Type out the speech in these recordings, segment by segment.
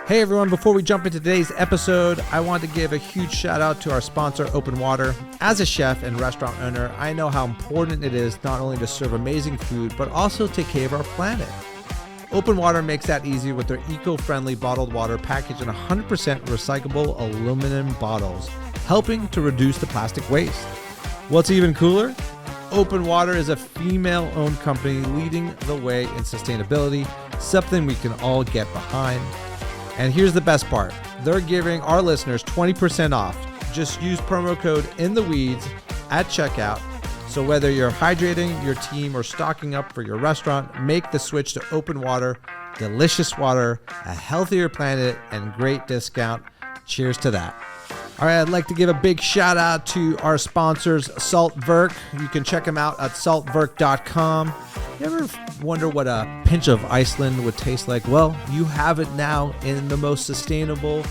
Hey everyone, before we jump into today's episode, I want to give a huge shout out to our sponsor, Open Water. As a chef and restaurant owner, I know how important it is not only to serve amazing food, but also take care of our planet. Open Water makes that easy with their eco-friendly bottled water packaged in 100% recyclable aluminum bottles, helping to reduce the plastic waste. What's even cooler? Open Water is a female-owned company leading the way in sustainability, something we can all get behind. And here's the best part. They're giving our listeners 20% off. Just use promo code INTHEWEEDS at checkout. So whether you're hydrating your team or stocking up for your restaurant, make the switch to Open Water. Delicious water, a healthier planet, and great discount. Cheers to that. All right, I'd like to give a big shout out to our sponsors, Saltwerk. You can check them out at saltwerk.com. You ever wonder what a pinch of Iceland would taste like? Well, you have it now in the most sustainable,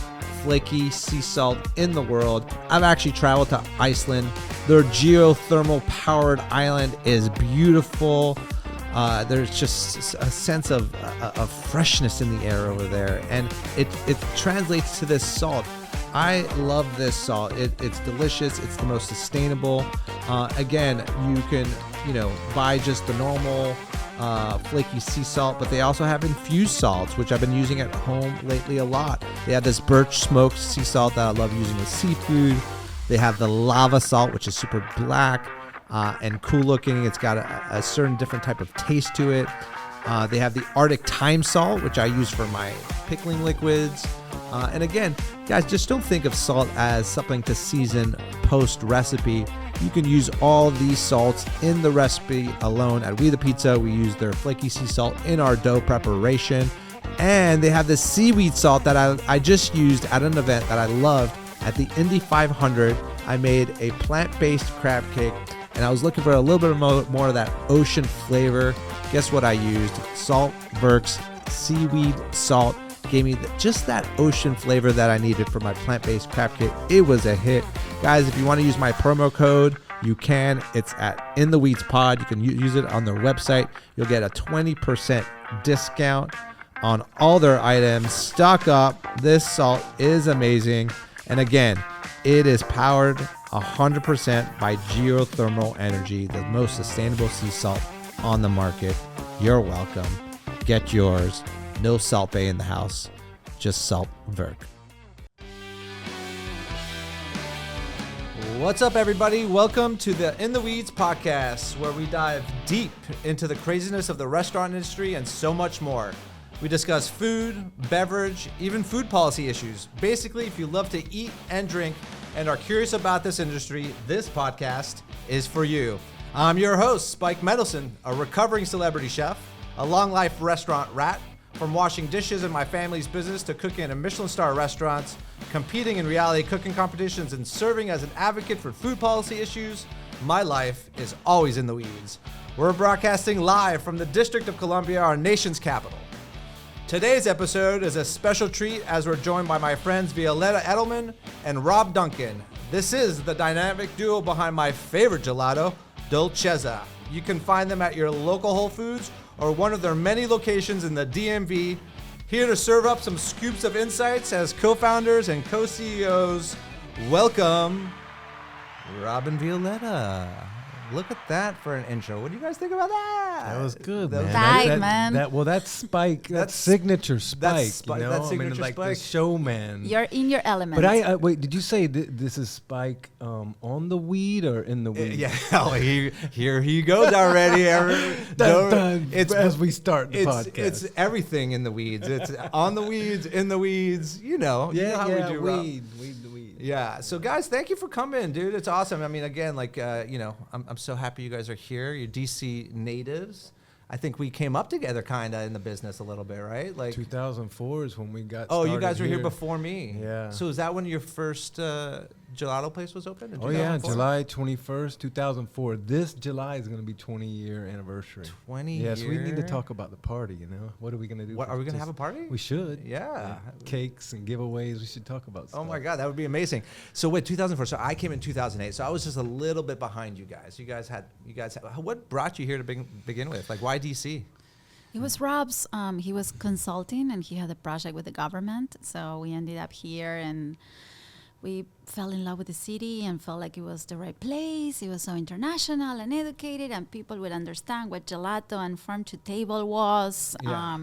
flaky sea salt in the world. I've actually traveled to Iceland. Their geothermal powered island is beautiful. There's just a sense of freshness in the air over there, and it translates to this salt. I love this salt. It's delicious. It's the most sustainable. Again, you can buy just the normal flaky sea salt, but they also have infused salts, which I've been using at home lately a lot. They have this birch smoked sea salt that I love using with seafood. They have the lava salt, which is super black and cool looking. It's got a certain different type of taste to it. They have the Arctic thyme salt, which I use for my pickling liquids. And again, guys, just don't think of salt as something to season post recipe. You can use all these salts in the recipe alone. At We The Pizza, we use their flaky sea salt in our dough preparation. And they have this seaweed salt that I just used at an event that I loved at the Indy 500. I made a plant-based crab cake, and I was looking for a little bit more of that ocean flavor. Guess what I used? Saltwerk's seaweed salt gave me just that ocean flavor that I needed for my plant-based crab cake. It was a hit. Guys, if you want to use my promo code, you can. It's at In The Weeds Pod. You can use it on their website. You'll get a 20% discount on all their items. Stock up. This salt is amazing. And again, it is powered 100% by geothermal energy, the most sustainable sea salt on the market. You're welcome. Get yours. No Salt Bay in the house, just Saltwerk. What's up, everybody? Welcome to the In the Weeds podcast, where we dive deep into the craziness of the restaurant industry and so much more. We discuss food, beverage, even food policy issues. Basically, if you love to eat and drink and are curious about this industry, this podcast is for you. I'm your host, Spike Mendelsohn, a recovering celebrity chef, a long-life restaurant rat. From washing dishes in my family's business to cooking in Michelin star restaurants, competing in reality cooking competitions, and serving as an advocate for food policy issues, my life is always in the weeds. We're broadcasting live from the District of Columbia, our nation's capital. Today's episode is a special treat as we're joined by my friends Violeta Edelman and Robb Duncan. This is the dynamic duo behind my favorite gelato, Dolcezza. You can find them at your local Whole Foods or one of their many locations in the DMV. Here to serve up some scoops of insights as co-founders and co-CEOs, welcome Robb and Violeta. Look at that for an intro. What do you guys think about that? That was good, man. That's Spike. That's signature Spike. That's Spike. You know? That's signature like Spike. The showman. You're in your element. But wait. Did you say this is Spike on the weed or in the weed? Yeah. Oh, here he goes already. As we start the podcast. It's everything in the weeds. It's on the weeds, in the weeds. You know how we do. Weed. Yeah. So guys, thank you for coming, dude. It's awesome. I mean, again, I'm so happy you guys are here. You're DC natives. I think we came up together kind of in the business a little bit, right? Like 2004 is when we got Oh, started you guys were here here before me. Yeah. So is that when your first gelato place was open? In Oh, yeah. 2004? July 21st, 2004. This July is going to be 20-year anniversary. 20 Yes, year? we need to talk about the party, you know? What are we going to do? What, are we going to have a party? We should. Yeah. Cakes and giveaways. We should talk about stuff. Oh my God, that would be amazing. So wait, 2004. So I came in 2008. So I was just a little bit behind you guys. You guys had. What brought you here to begin with? Like, why DC? It was Rob's. He was consulting and he had a project with the government. So we ended up here and we fell in love with the city and felt like it was the right place. It was so international and educated, and people would understand what gelato and farm to table was. Yeah.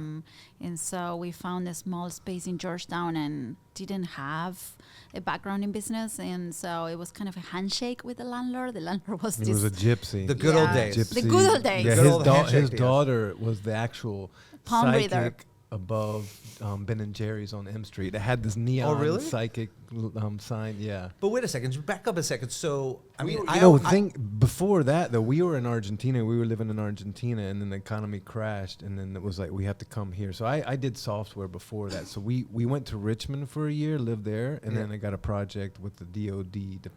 And so we found a small space in Georgetown and didn't have a background in business. And so it was kind of a handshake with the landlord. The landlord was He just was a gypsy. The good old Yeah. days. Gypsy. The good old days. Yeah, Good old handshake his days. daughter was the actual Palm psychic reader. above Ben and Jerry's on M Street. It had this neon really? psychic sign. Yeah. But wait a second, back up a second. So, I mean, Before that, though, we were in Argentina. We were living in Argentina, and then the economy crashed, and then it was like, we have to come here. So I did software before that. So we went to Richmond for a year, lived there, and then I got a project with the DOD to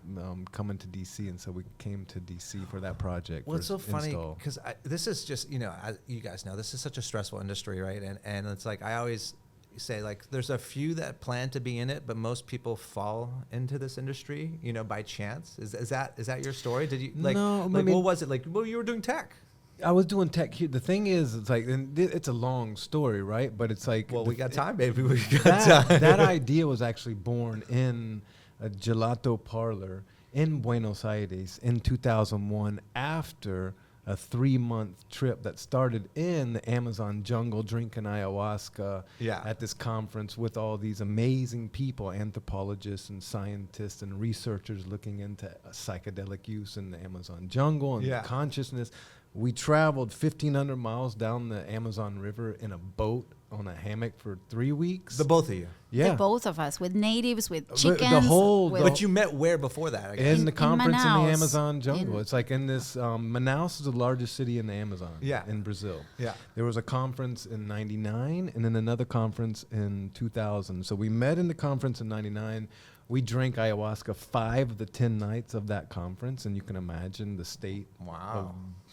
come into D.C., and so we came to D.C. for that project. well, it's so for funny install. because this is just, as you guys know, this is such a stressful industry, right? And it's like, I always say, like, there's a few that plan to be in it, but most people fall into this industry, by chance. Is that your story? Did you No, I mean, what was it like? Well, you were doing tech. I was doing tech here. The thing is, it's like, and it's a long story, right? But it's like, Well, we got time, baby. We got time. that idea was actually born in a gelato parlor in Buenos Aires in 2001 after a 3-month trip that started in the Amazon jungle drinking ayahuasca at this conference with all these amazing people, anthropologists and scientists and researchers looking into psychedelic use in the Amazon jungle and consciousness. We traveled 1,500 miles down the Amazon River in a boat on a hammock for 3 weeks. The both of you. Yeah. the both of us, with natives, with The chickens. whole- with But you met where before that? I guess. In the conference in the Manaus. Amazon jungle. It's like in this, Manaus is the largest city in the Amazon in Brazil. Yeah. There was a conference in 99 and then another conference in 2000. So we met in the conference in 99. We drank ayahuasca 5 of the 10 nights of that conference, and you can imagine the state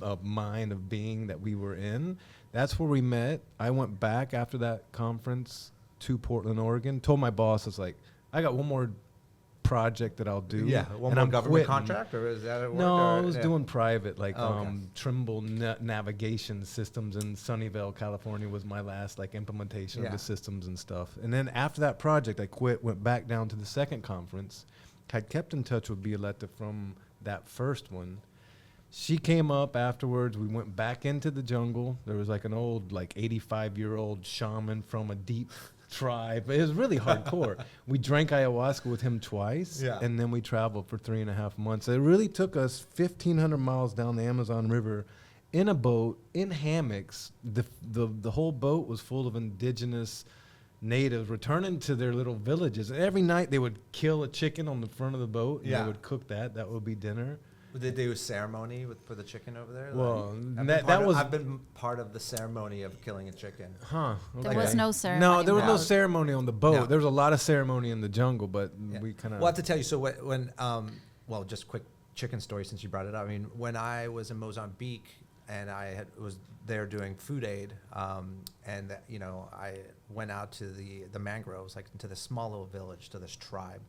of mind, of being that we were in. That's where we met. I went back after that conference to Portland, Oregon, told my boss, I was like, I got one more project that I'll do. Yeah, one and more I'm government quitting. contract, or is that at work? No, or, I was doing private, like okay. Trimble Navigation Systems in Sunnyvale, California was my last like implementation of the systems and stuff. And then after that project, I quit, went back down to the second conference, had kept in touch with Violeta from that first one. She came up afterwards. We went back into the jungle. There was like an old, like 85-year-old shaman from a deep tribe. It was really hardcore. We drank ayahuasca with him twice, and then we traveled for 3.5 months. It really took us 1,500 miles down the Amazon River in a boat, in hammocks. The whole boat was full of indigenous natives returning to their little villages. Every night they would kill a chicken on the front of the boat, and they would cook that. That would be dinner. Did they do a ceremony for the chicken over there? Well, I've been part of the ceremony of killing a chicken. Huh. There was no ceremony. No, there was no involved. ceremony on the boat. No. There was a lot of ceremony in the jungle, but we kind of... Well, I have to tell you, so when just quick chicken story since you brought it up. I mean, when I was in Mozambique and was there doing food aid, and I went out to the mangroves, like into this small little village, to this tribe,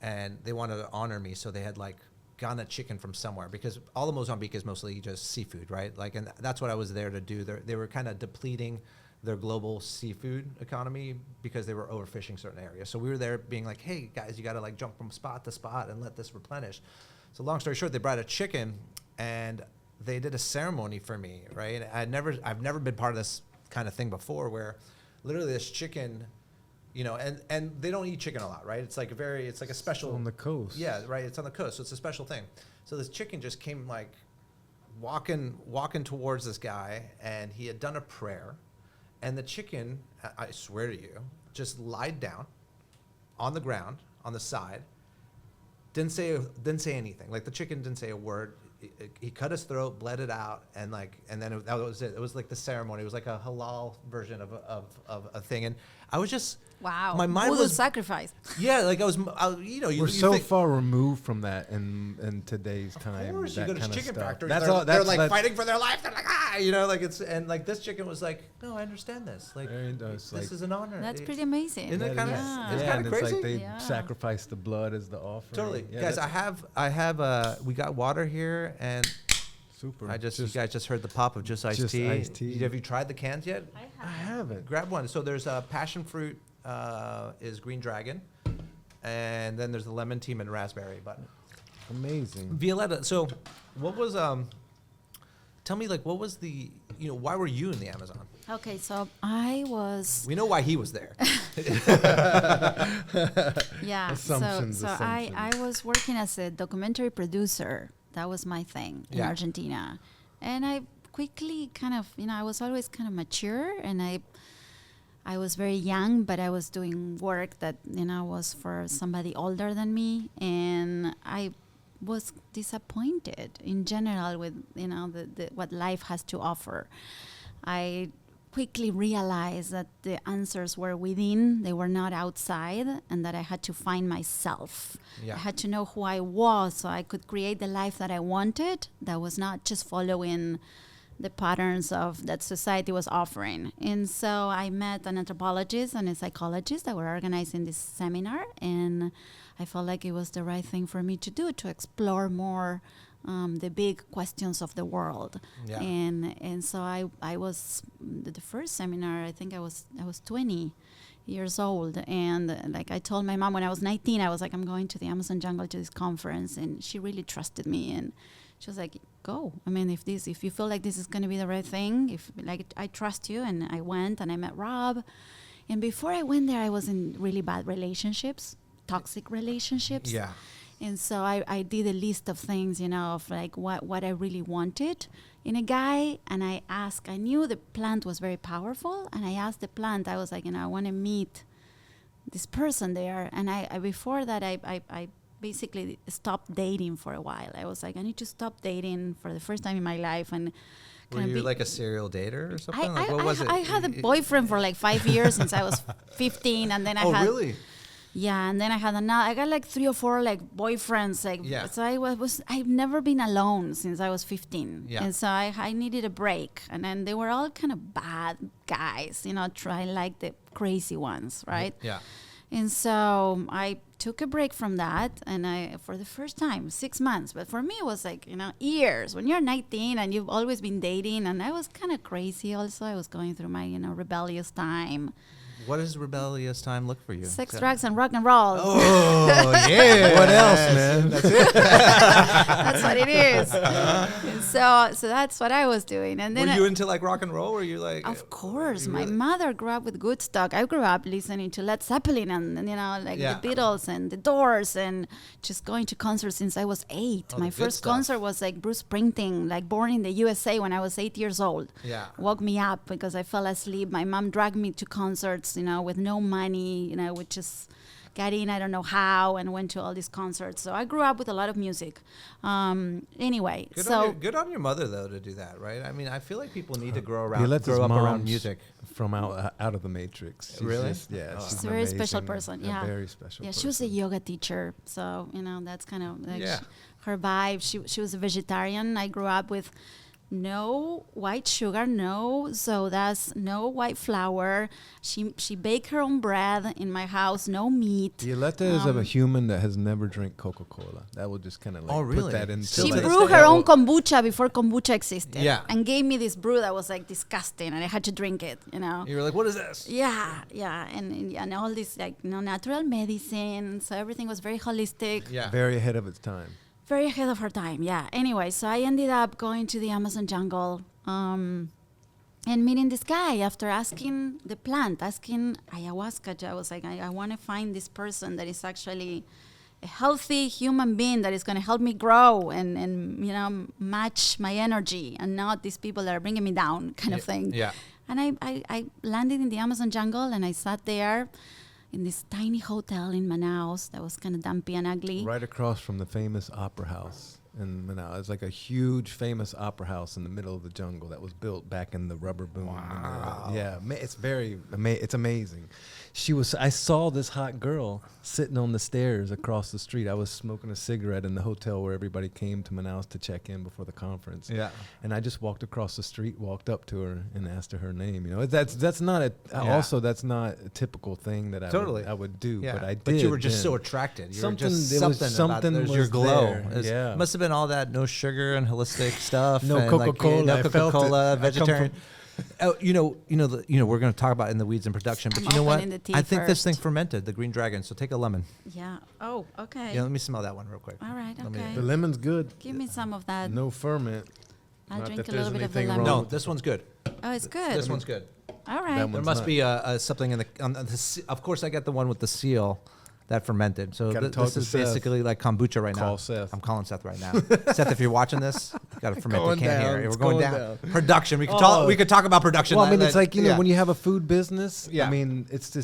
and they wanted to honor me, so they had like gotten a chicken from somewhere, because all of Mozambique is mostly just seafood, right? Like, and that's what I was there to do. They were kind of depleting their global seafood economy because they were overfishing certain areas. So we were there being like, hey guys, you got to like jump from spot to spot and let this replenish. So long story short, they brought a chicken and they did a ceremony for me, right? And I've never been part of this kind of thing before, where literally this chicken, and they don't eat chicken a lot, right? It's like a special... on the coast. Yeah, right. It's on the coast, so it's a special thing. So this chicken just came like walking towards this guy, and he had done a prayer, and the chicken, I swear to you, just lied down on the ground, on the side, didn't say anything. Like, the chicken didn't say a word. He cut his throat, bled it out, and then that was it. It was like the ceremony. It was like a halal version of a thing, and I was just... Wow. My mind Voodoo was sacrifice. Yeah, like we're We're so far removed from that in today's time. Of course, that you go to kind of chicken stuff. factories. That's They're, all. they're That's like fighting for their life. They're like like it's, and like this chicken was like, no, I understand this. Like, this is an honor. That's pretty amazing. Isn't it kind of? Yeah. It's yeah, kind and of it's crazy. like they sacrifice the blood as the offering. Totally, Yeah, guys. I have. We got water here, and Super. You guys just heard the pop of just iced tea. Iced tea. Have you tried the cans yet? I haven't. Grab one. So there's a passion fruit, is green dragon, and then there's the lemon tea and raspberry. But Amazing. Violeta, so what was tell me, like, what was the, why were you in the Amazon? Okay, so I was. We know why he was there. Yeah. Assumptions. I was working as a documentary producer. That was my thing in Argentina. And I quickly kind of, I was always kind of mature, and I was very young, but I was doing work that, was for somebody older than me. And I was disappointed in general with, the what life has to offer. I quickly realized that the answers were within, they were not outside, and that I had to find myself. Yeah. I had to know who I was so I could create the life that I wanted, that was not just following the patterns of that society was offering. And so I met an anthropologist and a psychologist that were organizing this seminar, and I felt like it was the right thing for me to do, to explore more the big questions of the world. Yeah. And so I was, the first seminar, I think I was 20 years old, and like I told my mom when I was 19, I was like, I'm going to the Amazon jungle to this conference, and she really trusted me, and she was like, go. I mean, if you feel like this is going to be the right thing, if like I trust you. And I went and I met Rob, and before I went there, I was in really bad relationships, toxic relationships. Yeah. And so I did a list of things, of like what I really wanted in a guy. And I knew the plant was very powerful. And I asked the plant, I was like, I want to meet this person there. And before that, I basically stopped dating for a while. I was like, I need to stop dating for the first time in my life. And were you like a serial dater or something? What was it? I had a boyfriend for like 5 years since I was 15. And then I had... Oh, really? Yeah, and then I got like 3 or 4 like boyfriends, like so I've never been alone since I was 15. Yeah. And so I needed a break, and then they were all kind of bad guys, try like the crazy ones, right? Yeah. And so I took a break from that, and I, for the first time, 6 months, but for me it was like, years. When you're 19 and you've always been dating, and I was kind of crazy also. I was going through my, rebellious time. What does rebellious time look for you? Sex, drugs, and rock and roll. Oh, yeah. What else, man? That's it. That's what it is. And so that's what I was doing. And then were you into like rock and roll? Were you like? Of course, really? my mother grew up with Woodstock. I grew up listening to Led Zeppelin and the Beatles and the Doors, and just going to concerts since I was 8. Oh, my first concert was like Bruce Springsteen, like Born in the USA, when I was 8 years old. Yeah. Woke me up because I fell asleep. My mom dragged me to concerts, with no money, with just got in, I don't know how, and went to all these concerts. So I grew up with a lot of music. Anyway, good on your mother though to do that, right? I mean, I feel like people need to grow up around music. From out of the Matrix. She's really? She's she's a very special person. A very special. Yeah, person. she was a yoga teacher, so that's kind of like her vibe. She was a vegetarian. I grew up with no white sugar, no sodas, no white flour. She baked her own bread in my house, no meat. Violeta is a human that has never drank Coca-Cola. That will just kind of like put that into She brewed her own kombucha before kombucha existed. Yeah. And gave me this brew that was like disgusting, and I had to drink it, You were like, what is this? Yeah. And all this like natural medicine. So everything was very holistic. Yeah. Very ahead of its time. Very ahead of her time, yeah. Anyway, so I ended up going to the Amazon jungle and meeting this guy after asking the plant, asking ayahuasca. I was like, I want to find this person that is actually a healthy human being that is going to help me grow and match my energy, and not these people that are bringing me down kind of thing. Yeah. And I landed in the Amazon jungle, and I sat there in this tiny hotel in Manaus that was kind of dumpy and ugly. Right across from the famous opera house in Manaus. It's like a huge famous opera house in the middle of the jungle that was built back in the rubber boom. Wow. It's very it's amazing. I saw this hot girl sitting on the stairs across the street. I was smoking a cigarette in the hotel where everybody came to Manaus to check in before the conference. Yeah. And I just walked across the street, walked up to her and asked her name. You know, that's not also that's not a typical thing that I would do, but I did. But you were just so attracted. You something, were just there was something something about your was glow. there. Must have been all that no sugar and holistic stuff. No and Coca-Cola. no I felt Coca-Cola, it. vegetarian. Oh, we're going to talk about in the weeds in production, but I'm you know what? opening the tea I think this first. thing fermented, the green dragon. So take a lemon. Yeah. Oh, okay. Yeah, let me smell that one real quick. All right. Okay. The lemon's good. Give me some of that. No ferment. I'll Not drink that a little there's bit of the anything lemon. wrong. No, this one's good. Oh, it's good. This one's good. All right. That There one's must not. be something on the of course, I got the one with the seal that fermented. So Gotta talk this to is Seth. basically like kombucha right now. Call Seth. I'm calling Seth right now. Seth, if you're watching this, got to ferment the Going can down. here. It's We're going going down. down. Production. We could Oh. talk. We could talk about production. Well, I mean, it's like, yeah. when you have a food business, Yeah. I mean, it's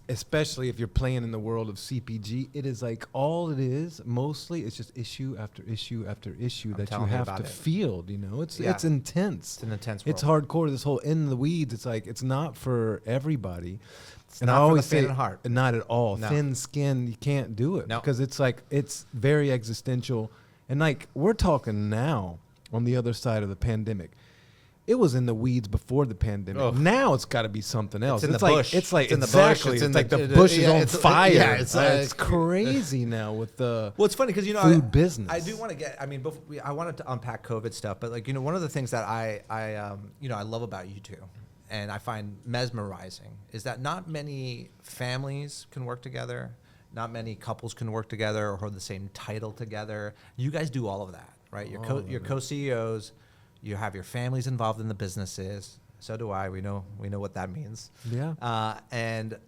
especially if you're playing in the world of CPG, it is like all it is, mostly, it's just issue after issue after issue that you telling you have about to it. field, you know? It's Yeah. it's intense. It's an intense It's world. hardcore, this whole in the weeds. It's like, it's not for everybody. And not I for the always faint say, of heart. not at all. No. Thin skin, you can't do it. No. Because it's like, it's very existential. And like, we're talking now on the other side of the pandemic. It was in the weeds before the pandemic. Oh. Now it's got to be something else. in the like, bush. It's like It's in the bush. exactly. It's It's in like the- the bush is yeah, on it's- fire. yeah, it's It's like- crazy now with the. Well, it's funny because food business. I do want to get. I mean, I wanted to unpack COVID stuff, but like one of the things that I love about you two, and I find mesmerizing, is that not many families can work together, not many couples can work together or hold the same title together. You guys do all of that, right? You're co-CEOs. You have your families involved in the businesses. So do I. We know what that means. Yeah. And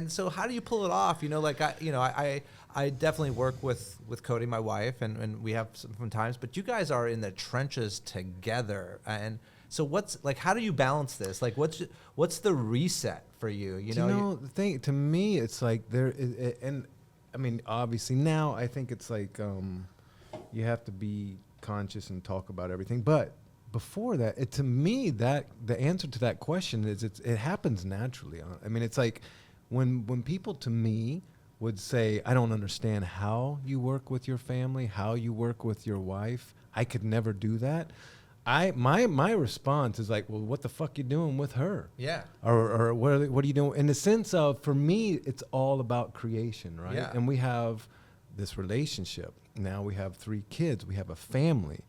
so how do you pull it off? I definitely work with Cody, my wife, and we have some times. But you guys are in the trenches together. And so how do you balance this? Like, what's the reset for you? The thing to me, it's like and I mean, obviously now I think it's like you have to be conscious and talk about everything, but before that, to me, that the answer to that question is it happens naturally. I mean, it's like when people to me would say, I don't understand how you work with your family, how you work with your wife. I could never do that. My response is like, well, what the fuck you doing with her? Yeah. Or what are you doing? In the sense of, for me, it's all about creation, right? Yeah. And we have this relationship. Now we have 3 kids. We have a family.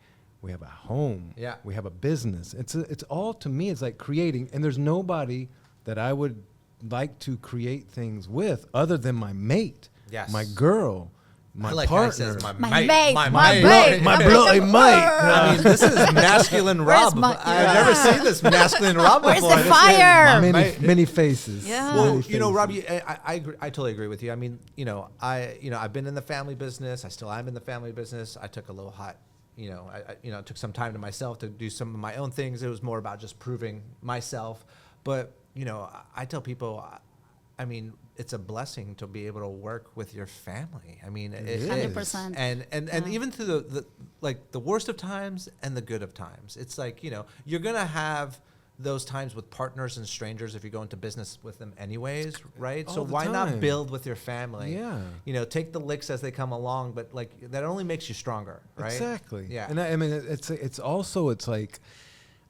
We have a home. Yeah. We have a business. It's all, to me, it's like creating. And there's nobody that I would like to create things with other than my mate, Yes. my girl, my I like partner. how he says my My mate, mate, my my mate. mate. My I'm bloody like, mate. I mean, this is masculine Where's Rob. my- I've never seen this masculine Rob Where's before. the This is fire? my Many, mate. many faces. Yeah. Well, Many Rob, faces. I agree, I totally agree with you. I mean, I've been in the family business. I still am in the family business. I took a little hot, I took some time to myself to do some of my own things. It was more about just proving myself. But, I tell people, I mean, it's a blessing to be able to work with your family. I mean, It is. 100%. And even through the worst of times and the good of times, it's like, you're going to have those times with partners and strangers if you go into business with them anyways, right? All So the why not time. build with your family? Yeah. Take the licks as they come along, but like that only makes you stronger, right? Exactly. Yeah. And I mean, it's also, it's like,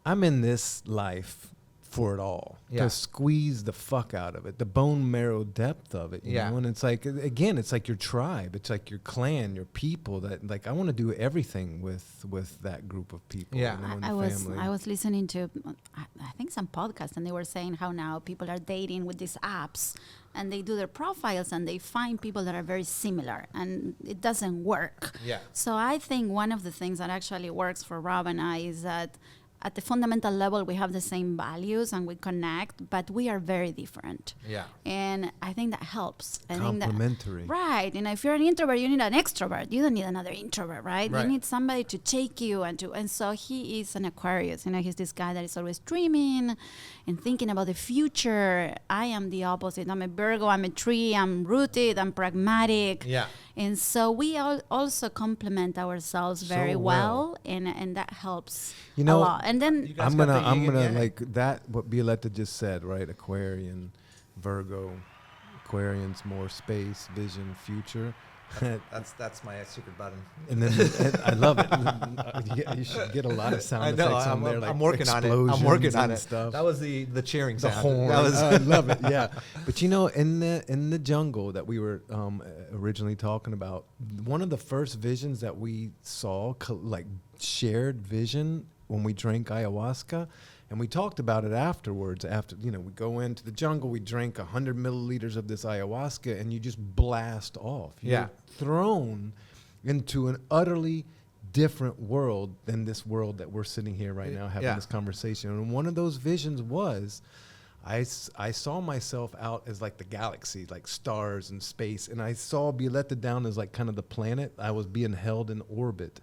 I'm in this life for it all, Yeah. to squeeze the fuck out of it, the bone marrow depth of it, you Yeah. know? And it's like, again, it's like your tribe, it's like your clan, your people, that like, I want to do everything with that group of people. Yeah. you know, and I the was family. I was listening to I think some podcast, and they were saying how now people are dating with these apps, and they do their profiles and they find people that are very similar, and it doesn't work. Yeah. So I think one of the things that actually works for Rob and I is that at the fundamental level we have the same values and we connect, but we are very different. Yeah. And I think that helps. I think that, Complementary. right. And if you're an introvert, you need an extrovert. You don't need another introvert, right? Right. You need somebody to take you and so he is an Aquarius. He's this guy that is always dreaming and thinking about the future. I am the opposite. I'm a Virgo. I'm a tree. I'm rooted. I'm pragmatic. Yeah. And so we all also complement ourselves very So well, and that helps You know, a lot. And then You guys I'm got gonna the yin and yang. like that. What Violeta just said, right? Aquarian, Virgo, Aquarians, more space, vision, future. That's my secret button. And then I love it. You should get a lot of sound effects on there, like I'm working on it. I'm working on it. Stuff. That was the cheering sound. The horn. That was I love it. Yeah. But in the jungle that we were originally talking about, one of the first visions that we saw, like shared vision, when we drank ayahuasca. And we talked about it afterwards. After, we go into the jungle, we drink 100 milliliters of this ayahuasca, and you just blast off. You're thrown into an utterly different world than this world that we're sitting here right now having this conversation. And one of those visions was, I saw myself out as like the galaxy, like stars and space, and I saw Violeta down as like kind of the planet. I was being held in orbit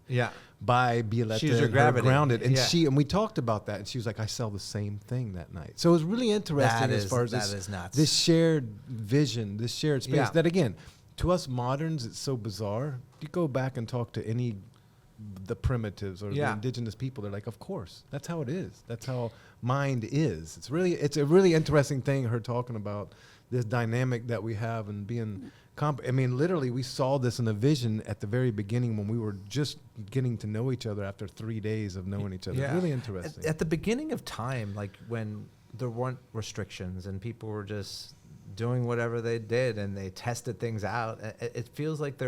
by Violeta. She was your gravity. Grounded. And we talked about that, and she was like, I saw the same thing that night. So it was really interesting as far as this shared vision, this shared space that, again, to us moderns, it's so bizarre. You go back and talk to the primitives or the indigenous people, they're like, of course, that's how it is. That's how mind is. It's a really interesting thing, her talking about this dynamic that we have and being literally we saw this in a vision at the very beginning when we were just getting to know each other after 3 days of knowing each other. Really interesting. At the beginning of time, like when there weren't restrictions and people were just doing whatever they did and they tested things out, it feels like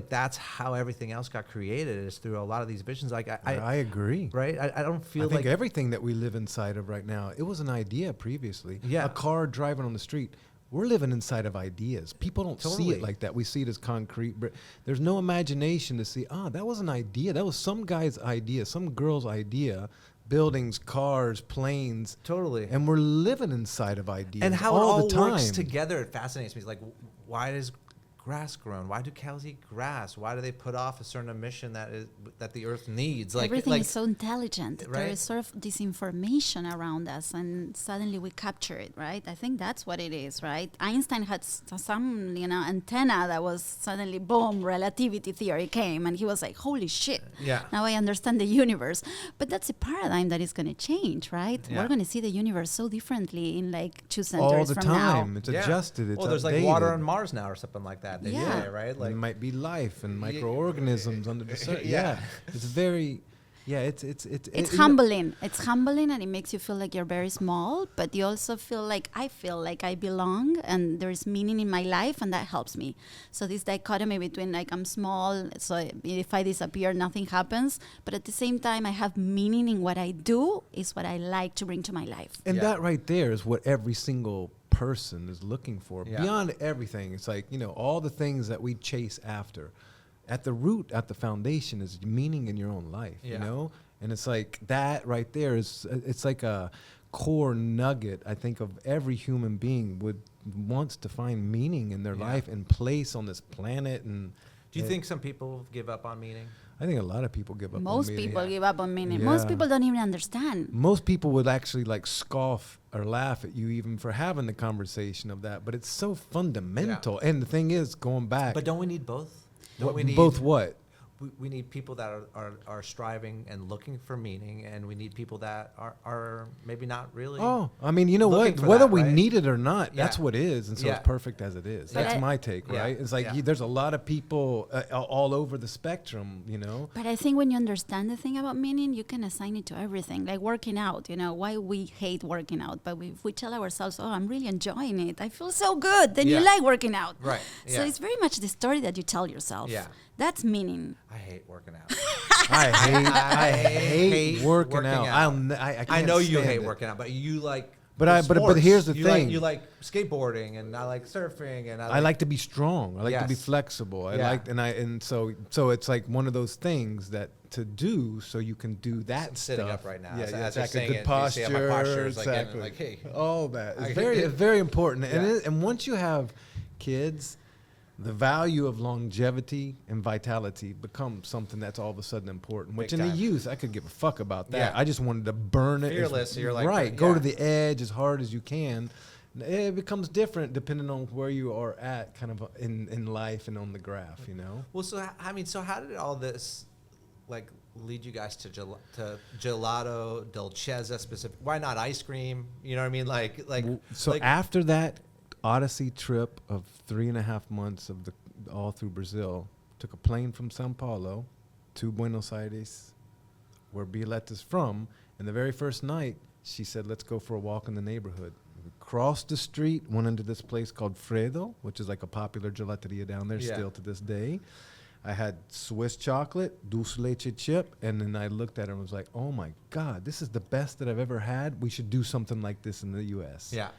that's how everything else got created, is through a lot of these visions. Like I agree. Right? I don't feel I think everything that we live inside of right now, it was an idea previously. Yeah. A car driving on the street. We're living inside of ideas. People don't see it like that. We see it as concrete. But there's no imagination to see, that was an idea. That was some guy's idea, some girl's idea. Buildings, cars, planes. Totally. And we're living inside of ideas. And how all it all the time. Works together, it fascinates me. Like, why does grass grown? Why do cows eat grass? Why do they put off a certain emission that the earth needs? Everything is so intelligent. Right? There is sort of this information around us, and suddenly we capture it, right? I think that's what it is, right? Einstein had some, antenna that was suddenly, boom, relativity theory came, and he was like, holy shit, now I understand the universe. But that's a paradigm that is going to change, right? Yeah. We're going to see the universe so differently in like 2 centuries from now. All the time. It's adjusted. It's there's updated. like water on Mars now or something like that. They say, right? Like, it might be life and microorganisms under the surface. It's very, it's humbling. It's humbling, and it makes you feel like you're very small, but you also feel like I belong, and there is meaning in my life, and that helps me. So this dichotomy between like I'm small, so if I disappear, nothing happens, but at the same time, I have meaning in what I do is what I like to bring to my life. And that right there is what every single person is looking for beyond everything. It's like, all the things that we chase after, at the root, at the foundation, is meaning in your own life, and it's like that right there it's like a core nugget, I think, of every human being wants to find meaning in their life and place on this planet. And do you think some people give up on meaning? I think a lot of people give up on meaning. Most people give up on meaning. Most people don't even understand. Most people would actually like scoff or laugh at you even for having the conversation of that. But it's so fundamental. And the thing is, going back. But don't we need both? Don't we need both what? We need people that are striving and looking for meaning, and we need people that are maybe not really. Oh, I mean, you know what? Whether we need it or not, that's what is, and so it's perfect as it is. That's my take, right? It's like there's a lot of people all over the spectrum, But I think when you understand the thing about meaning, you can assign it to everything. Like working out, why we hate working out, but if we tell ourselves, "Oh, I'm really enjoying it. I feel so good," then you like working out, right? So it's very much the story that you tell yourself. Yeah. That's meaning. I hate working out. I hate working out. I know you hate working out, but you like. But here's the thing. You like skateboarding, and I like surfing, and I like to be strong. I like to be flexible. So it's like one of those things that to do so you can do that. I'm sitting up right now. Yeah, exactly. Good posture. My posture is exactly. like hey. All that. It's very important. And once you have kids, the value of longevity and vitality becomes something that's all of a sudden important. Which in the youth, I could give a fuck about that. Yeah. I just wanted to burn it. Fearless. You're like, right. Go to the edge as hard as you can. It becomes different depending on where you are at, kind of in life and on the graph. Well, so how did all this, like lead you guys to gelato, Dolcezza specific? Why not ice cream? You know what I mean? So after that Odyssey trip of 3.5 months of all through Brazil, took a plane from Sao Paulo to Buenos Aires, where Violeta's from, and the very first night she said, let's go for a walk in the neighborhood. We crossed the street, went into this place called Fredo, which is like a popular gelateria down there still to this day. I had Swiss chocolate, dulce leche chip, and then I looked at her and was like, oh my God, this is the best that I've ever had. We should do something like this in the US. Yeah.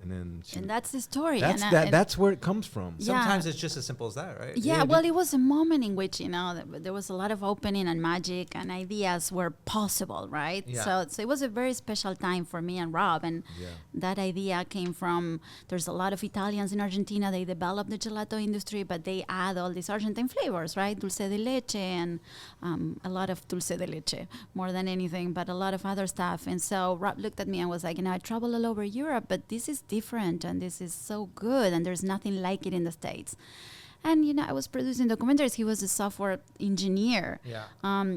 And then and that's the story. That's where it comes from. Sometimes it's just as simple as that, right? Yeah, well, it was a moment in which, there was a lot of opening and magic and ideas were possible, right? Yeah. So it was a very special time for me and Rob. And that idea came from, there's a lot of Italians in Argentina. They develop the gelato industry, but they add all these Argentine flavors, right? Dulce de leche and a lot of dulce de leche, more than anything, but a lot of other stuff. And so Rob looked at me and was like, I travel all over Europe, but this is different and this is so good and there's nothing like it in the States. And I was producing documentaries. He was a software engineer.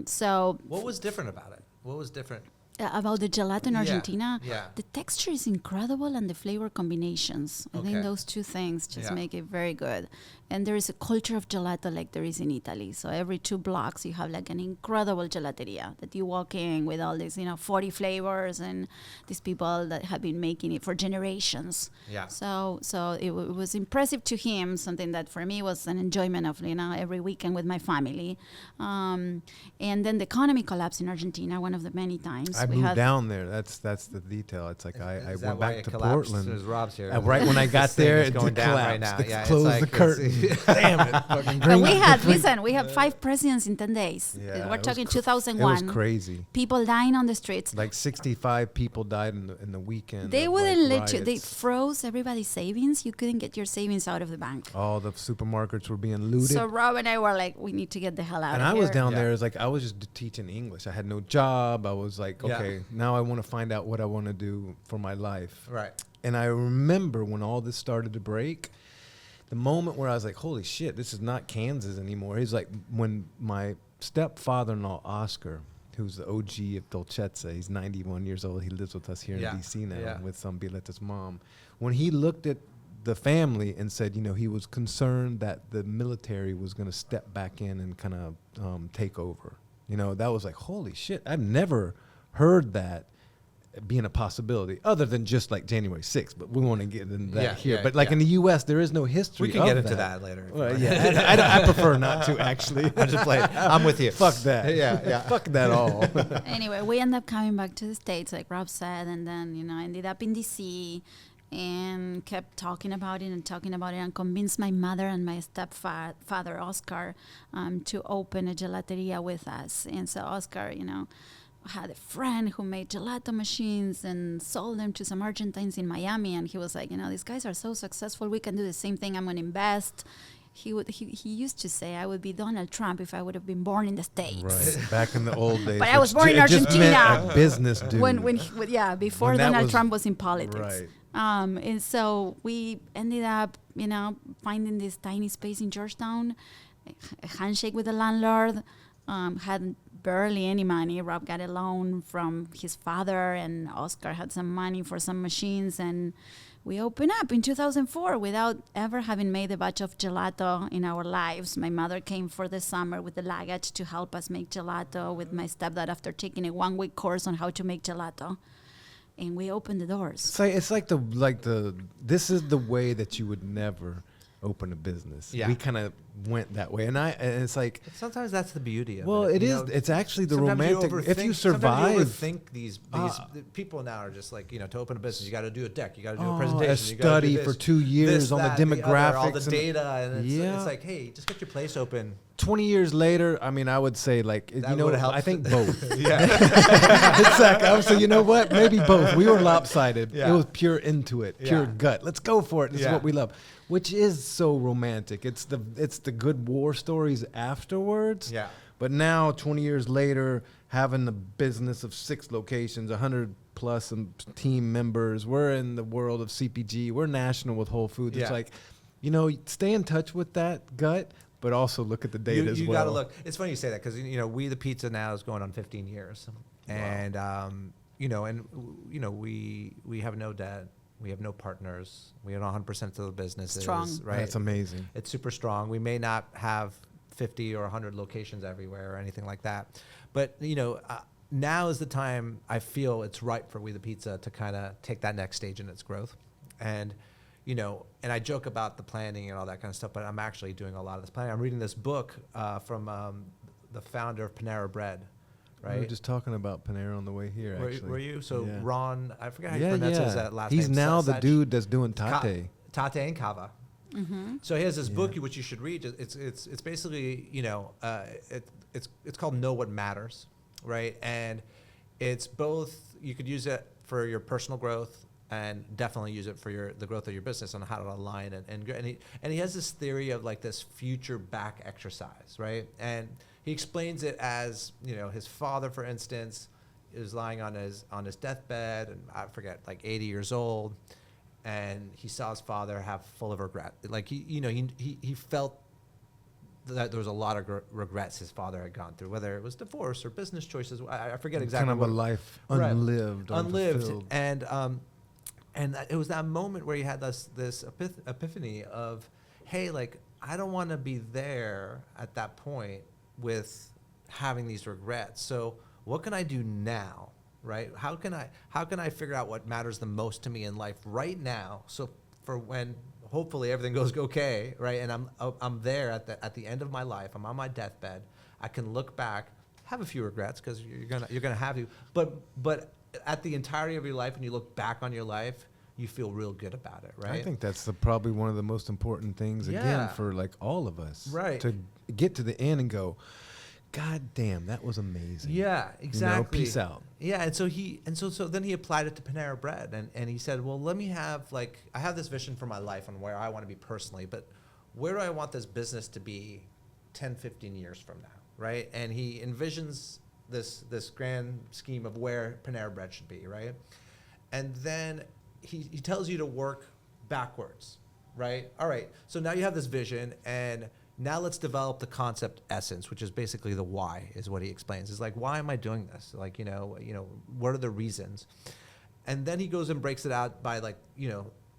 So what was different about it? What was different about the gelato in Argentina? Yeah. The texture is incredible and the flavor combinations. I think those two things just make it very good. And there is a culture of gelato like there is in Italy. So every 2 blocks you have like an incredible gelateria that you walk in with all these, 40 flavors and these people that have been making it for generations. Yeah. So it was impressive to him, something that for me was an enjoyment of, every weekend with my family. And then the economy collapsed in Argentina one of the many times. I moved down there. That's the detail. It's like I went back to Portland. Rob's here. Right when I got there, it going down collapsed. right now. Yeah, closed the curtain. Damn it. But we had 5 presidents in 10 days. Yeah, we're talking 2001. It was crazy. People dying on the streets. Like 65 people died in the weekend. They wouldn't let you. They froze everybody's savings. You couldn't get your savings out of the bank. All the supermarkets were being looted. So Rob and I were like, we need to get the hell out of here. And I was down there. It's like I was just teaching English. I had no job. I was like, okay, now I want to find out what I want to do for my life. Right. And I remember when all this started to break, the moment where I was like, holy shit, this is not Kansas anymore. He's like, when my stepfather-in-law, Oscar, who's the OG of Dolcezza, he's 91 years old. He lives with us here in D.C. now with Violeta's mom. When he looked at the family and said, he was concerned that the military was going to step back in and kind of take over. That was like, holy shit, I've never heard that being a possibility other than just like January 6th, but we want to get into that here. But in the U.S., there is no history. We can get into that later. Well, I prefer not to, actually. I'm just playing. I'm with you. Fuck that. Yeah. Fuck that all. Anyway, we end up coming back to the States, like Rob said, and then, ended up in D.C., and kept talking about it and convinced my mother and my stepfather, Oscar, to open a gelateria with us. And so Oscar, had a friend who made gelato machines and sold them to some Argentines in Miami. And he was like, these guys are so successful. We can do the same thing. I'm going to invest. He used to say, I would be Donald Trump if I would have been born in the States. Right, back in the old days. But I was born in Argentina. A business dude. Before Donald Trump was in politics. Right. And so we ended up, finding this tiny space in Georgetown, a handshake with the landlord, had barely any money. Rob got a loan from his father, and Oscar had some money for some machines, and we opened up in 2004 without ever having made a batch of gelato in our lives. My mother came for the summer with the luggage to help us make gelato with my stepdad after taking a 1-week course on how to make gelato. And we opened the doors. It's like this is the way that you would never open a business. Yeah. We kind of went that way, and it's like sometimes that's the beauty of it. Well, it is. It's actually the romantic. If you survive, you overthink these people now are just like, to open a business, you got to do a deck, you got to do a presentation, a study for 2 years on the demographics, all the data, and it's like, hey, just get your place open. 20 years later, I would say like, I think both. Yeah. Exactly. So you know what? Maybe both. We were lopsided. Yeah. It was pure intuit, pure gut. Let's go for it. This is what we love, which is so romantic. It's the good war stories afterwards. Yeah. But now, 20 years later, having the business of 6 locations, 100 plus team members, we're in the world of CPG. We're national with Whole Foods. It's like, stay in touch with that gut. but also look at the data as well. You got to look. It's funny you say that because We the Pizza now is going on 15 years, and we have no debt. We have no partners. We own 100% of the businesses. Strong. Right? That's amazing. It's super strong. We may not have 50 or 100 locations everywhere or anything like that. But, now is the time I feel it's ripe for We the Pizza to kind of take that next stage in its growth. And, and I joke about the planning and all that kind of stuff, but I'm actually doing a lot of this planning. I'm reading this book from the founder of Panera Bread. Right. We were just talking about Panera on the way here, actually. Were you? So yeah. Ron, I forget how you pronounce his last name. He's now the dude that's doing tate. Tate and kava. Mm-hmm. So he has this book which you should read. It's basically it's called Know What Matters, right? And it's both. You could use it for your personal growth and definitely use it for the growth of your business on how to align and he has this theory of like this future back exercise, right? And he explains it as, his father, for instance, is lying on his deathbed, and I forget, like 80 years old, and he saw his father have full of regret. Like he felt that there was a lot of regrets his father had gone through, whether it was divorce or business choices. I forget exactly. Kind of a life unlived, and it was that moment where he had this epiphany of, hey, like I don't want to be there at that point with having these regrets. So what can I do now, right? How can I figure out what matters the most to me in life right now? So for when hopefully everything goes okay, right? And I'm there at the end of my life. I'm on my deathbed. I can look back, have a few regrets because you're gonna have to, but at the entirety of your life, when you look back on your life, you feel real good about it, right? I think that's probably one of the most important things, again, for like all of us. Right. To get to the end and go, God damn, that was amazing. Yeah, exactly. Peace out. Yeah, and so then he applied it to Panera Bread, and he said, well, let me have I have this vision for my life on where I want to be personally, but where do I want this business to be 10, 15 years from now, right? And he envisions this grand scheme of where Panera Bread should be, right? And then he tells you to work backwards, right? All right, so now you have this vision, and now let's develop the concept essence, which is basically the why, is what he explains. It's like, why am I doing this? Like, what are the reasons? And then he goes and breaks it out by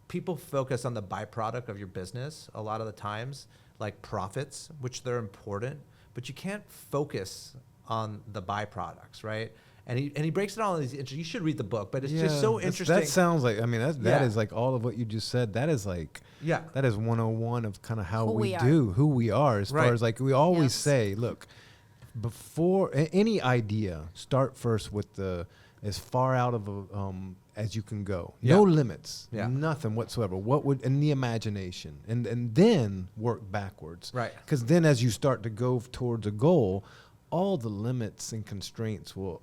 people focus on the byproduct of your business a lot of the times, like profits, which they're important, but you can't focus on the byproducts, right? And he breaks it all in these. You should read the book, but it's just so interesting. That sounds like, that is like all of what you just said. That is like, that is 101 of kind of how who we are, as far as like we always say, look, before any idea, start first with as far out of as you can go. No limits, nothing whatsoever. What would in the imagination, and then work backwards, right? Because then as you start to go towards a goal, all the limits and constraints will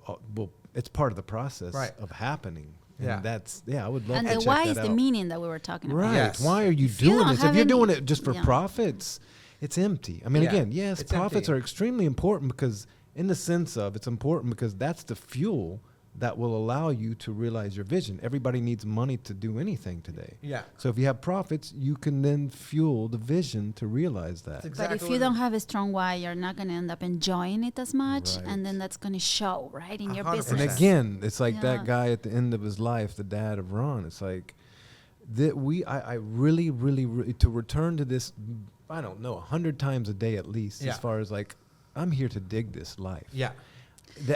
it's part of the process of happening. And that's, I would love to check that out. And the why is the meaning that we were talking about. Right. Yes. Why are you doing this? If you're doing it just for profits, it's empty. I mean, again, yes, profits are extremely important because in the sense of it's important because that's the fuel that will allow you to realize your vision. Everybody needs money to do anything today. Yeah. So if you have profits, you can then fuel the vision to realize that. Exactly, but if you don't have a strong why, you're not going to end up enjoying it as much, and then that's going to show, right, in your business. And again, it's like that guy at the end of his life, the dad of Ron. It's like that I really, really, really, to return to this, I don't know, 100 times a day at least, as far as like, I'm here to dig this life. Yeah.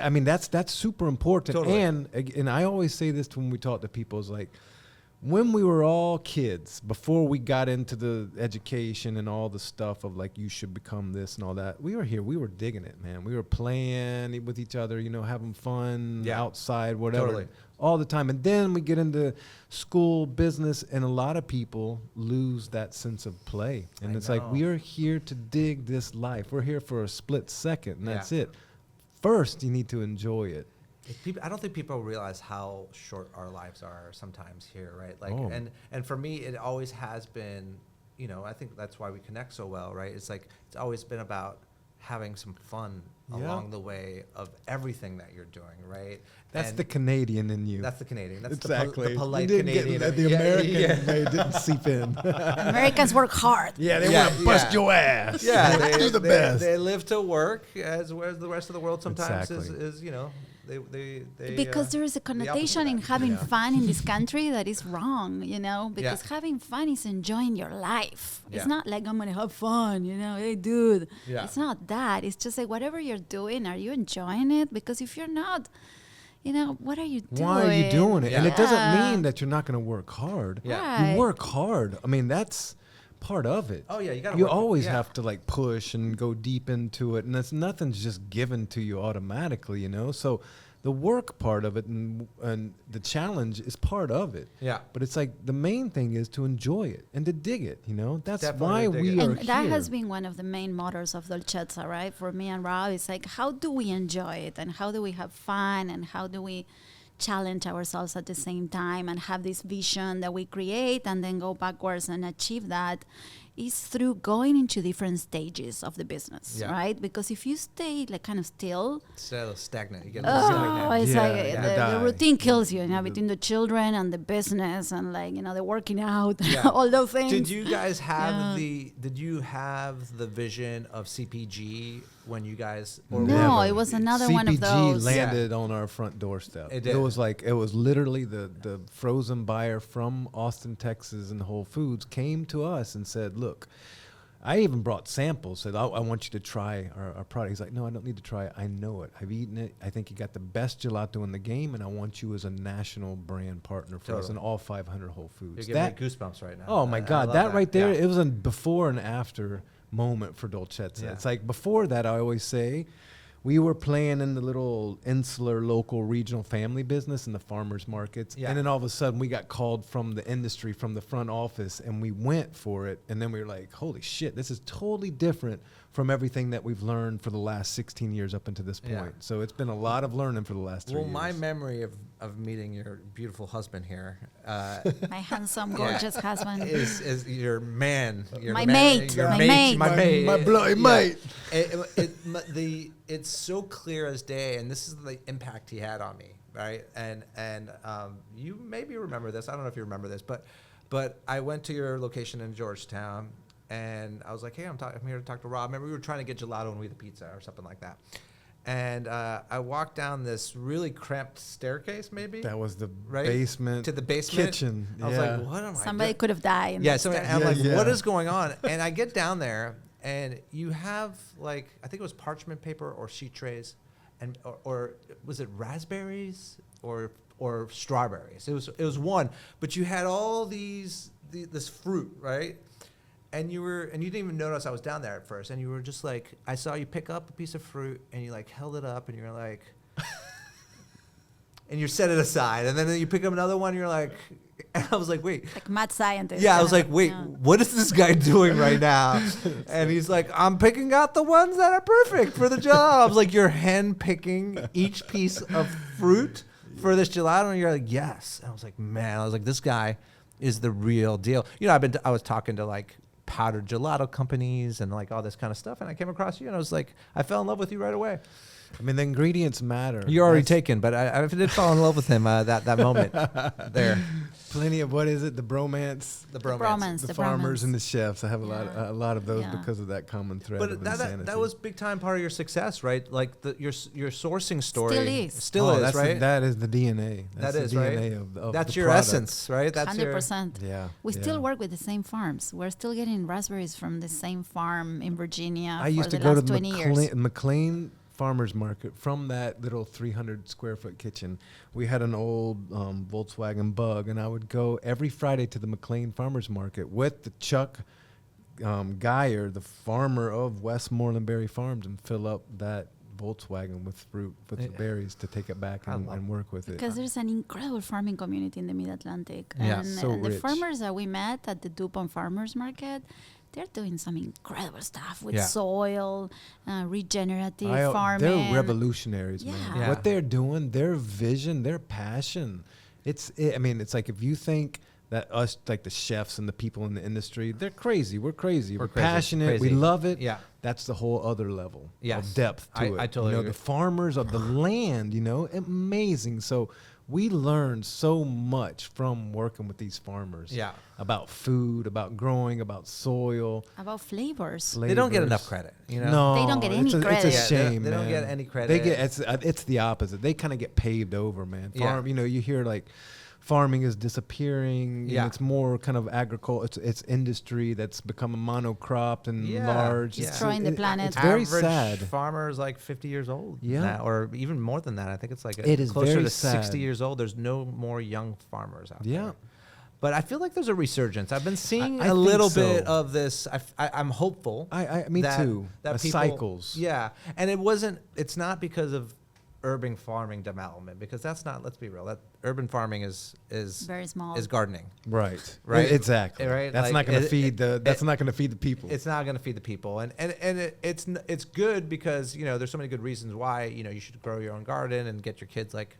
I mean, that's super important. Totally. And I always say this when we talk to people, is like, when we were all kids, before we got into the education and all the stuff of like, you should become this and all that, we were here, we were digging it, man. We were playing with each other, having fun outside, whatever, all the time. And then we get into school, business, and a lot of people lose that sense of play. And it's like, we are here to dig this life. We're here for a split second, and that's it. First, you need to enjoy it. I don't think people realize how short our lives are sometimes here, right? Like, and for me, it always has been, I think that's why we connect so well, right? It's like, it's always been about having some fun along the way of everything that you're doing, right? That's And the Canadian in you. that's the Canadian. That's Exactly. the polite You didn't Canadian. get the American way didn't seep in. Americans work hard. Yeah, they Yeah, want to bust yeah. your ass. Yeah, they do the best. They live to work, as whereas the rest of the world sometimes Exactly. is you know, they Because there is a connotation in that. having fun in this country that is wrong, you know, because Yeah. having fun is enjoying your life. Yeah. It's not like I'm going to have fun, you know, hey, dude. Yeah. It's not that. It's just like whatever you're doing, are you enjoying it? Because if you're not, you know, what are you doing? Why are you doing it? And it doesn't Yeah. mean that you're not going to work hard. Yeah. Right. You work hard. I mean, that's part of it. Oh, yeah, you gotta You work. always Yeah. have to like push and go deep into it, and nothing's just given to you automatically, you know. So the work part of it and the challenge is part of it. Yeah. But it's like the main thing is to enjoy it and to dig it, you know. That's Definitely why to dig we it. are And that here. has been one of the main motors of Dolcezza, right? For me and Rob, it's like, how do we enjoy it? And how do we have fun? And how do we challenge ourselves at the same time and have this vision that we create and then go backwards and achieve that? Is through going into different stages of the business, Yeah. right? Because if you stay like kind of still, So stagnant. You get oh, it's Yeah, like yeah. the Die. routine kills you, you know, between the children and the business and like, you know, the working out, Yeah. all those things. Did you guys have Yeah. Did you have the vision of CPG when you guys? No, Never. it was another one of CPG those. landed on our front doorstep. It did. It was literally the frozen buyer from Austin, Texas, and Whole Foods came to us and said, "Look, I even brought samples. Said, I want you to try our product." He's like, "No, I don't need to try it. I know it. I've eaten it. I think you got the best gelato in the game, and I want you as a national brand partner for us in Totally. all 500 Whole Foods." You're giving me goosebumps right now. Oh my I God, love that right there, Yeah. it was a before and after moment for Dolcezza. Yeah. It's like before that, I always say, we were playing in the little insular, local, regional family business in the farmers markets. Yeah. And then all of a sudden we got called from the industry, from the front office, and we went for it. And then we were like, holy shit, this is totally different from everything that we've learned for the last 16 years up until this point. Yeah. So it's been a lot of learning for the last 3 Well, years. my memory of meeting your beautiful husband here My handsome, gorgeous husband. is your man, your My man, mate, your my mate, mate. my mate, my bloody mate. It's so clear as day, and this is the impact he had on me, right? And you maybe remember this. I don't know if you remember this, but I went to your location in Georgetown, and I was like, hey, I'm here to talk to Rob. Remember, we were trying to get gelato and we the pizza or something like that. And I walked down this really cramped staircase, maybe. That was the Right? basement To the basement. kitchen. I was like, what am I Somebody doing? could have died. in Yeah, that so staircase. I'm Yeah, like, yeah. what is going on? And I get down there, and you have like, I think it was parchment paper or sheet trays, and or was it raspberries or strawberries? It was one, but you had all this fruit, right? And you didn't even notice I was down there at first, and you were just like, I saw you pick up a piece of fruit, and you like held it up, and you're like, and you set it aside, and then you pick up another one, and you're like, and I was like, wait. Like mad scientist. Yeah, I kind was of, like, wait, yeah. what is this guy doing right now? And he's like, I'm picking out the ones that are perfect for the job. I was like, you're hand picking each piece of fruit for this gelato, and you're like, yes. And I was like, man, I was like, this guy is the real deal. You know, I was talking to like powdered gelato companies and like all this kind of stuff, and I came across you, and I was like, I fell in love with you right away. I mean, the ingredients matter. You're already That's taken, but I did fall in love with him that moment there. plenty of, what is it? The bromance. The bromance. The The farmers bromance. and the chefs. I have Yeah. a lot of those Yeah. because of that common thread But of that insanity. was big time part of your success, right? Like your sourcing story Still is. Still is, that's right? that is the DNA. That's That is, the right? DNA of That's the your product. essence, right? That's 100%. Yeah. We still yeah. work with the same farms. We're still getting raspberries from the same farm in Virginia I for used to the go to last 20 years. McLean Farmers Market from that little 300 square foot kitchen. We had an old Volkswagen Bug, and I would go every Friday to the McLean Farmers Market with the Chuck Geyer, the farmer of Westmoreland Berry Farms, and fill up that Volkswagen with fruit, with the berries to take it back and work with it. Because there's an incredible farming community in the Mid-Atlantic. Yeah, and so and the rich. farmers that we met at the DuPont Farmers Market, they're doing some incredible stuff with Yeah. soil, regenerative They're farming. revolutionaries, man. Yeah. Yeah. What they're doing, their vision, their passion. I mean, it's like if you think that us, like the chefs and the people in the industry, they're crazy. We're crazy. We're crazy. passionate. Crazy. We love it. Yeah. That's the whole other level Yes. of depth to it. I totally agree. The farmers of the land, amazing. So we learned so much from working with these farmers. Yeah. About food, about growing, about soil. About flavors. They don't get enough credit. No, They don't get any credit. It's a shame. They don't man. get any credit. They get it's the opposite. They kind of get paved over, man. Farm, you hear like farming is disappearing. Yeah. It's more kind of agriculture. It's industry that's become a monocrop and large. Destroying the planet. It's very Average sad. farmer is like 50 years old. Yeah. now, or even more than that. I think it's like It is closer very to sad. 60 years old. There's no more young farmers out Yeah. there. But I feel like there's a resurgence. I've been seeing I a think little so. bit of this. I'm hopeful. Me that- too. That people, Cycles. Yeah, and it's not because of urban farming development, because that's not. Let's be real. That urban farming is Very small. is gardening. Right. Right. Exactly. Right. That's Like, not going to it- feed the. it- That's not going to feed the people. It's not going to feed the people, and it's good because there's so many good reasons why you should grow your own garden and get your kids like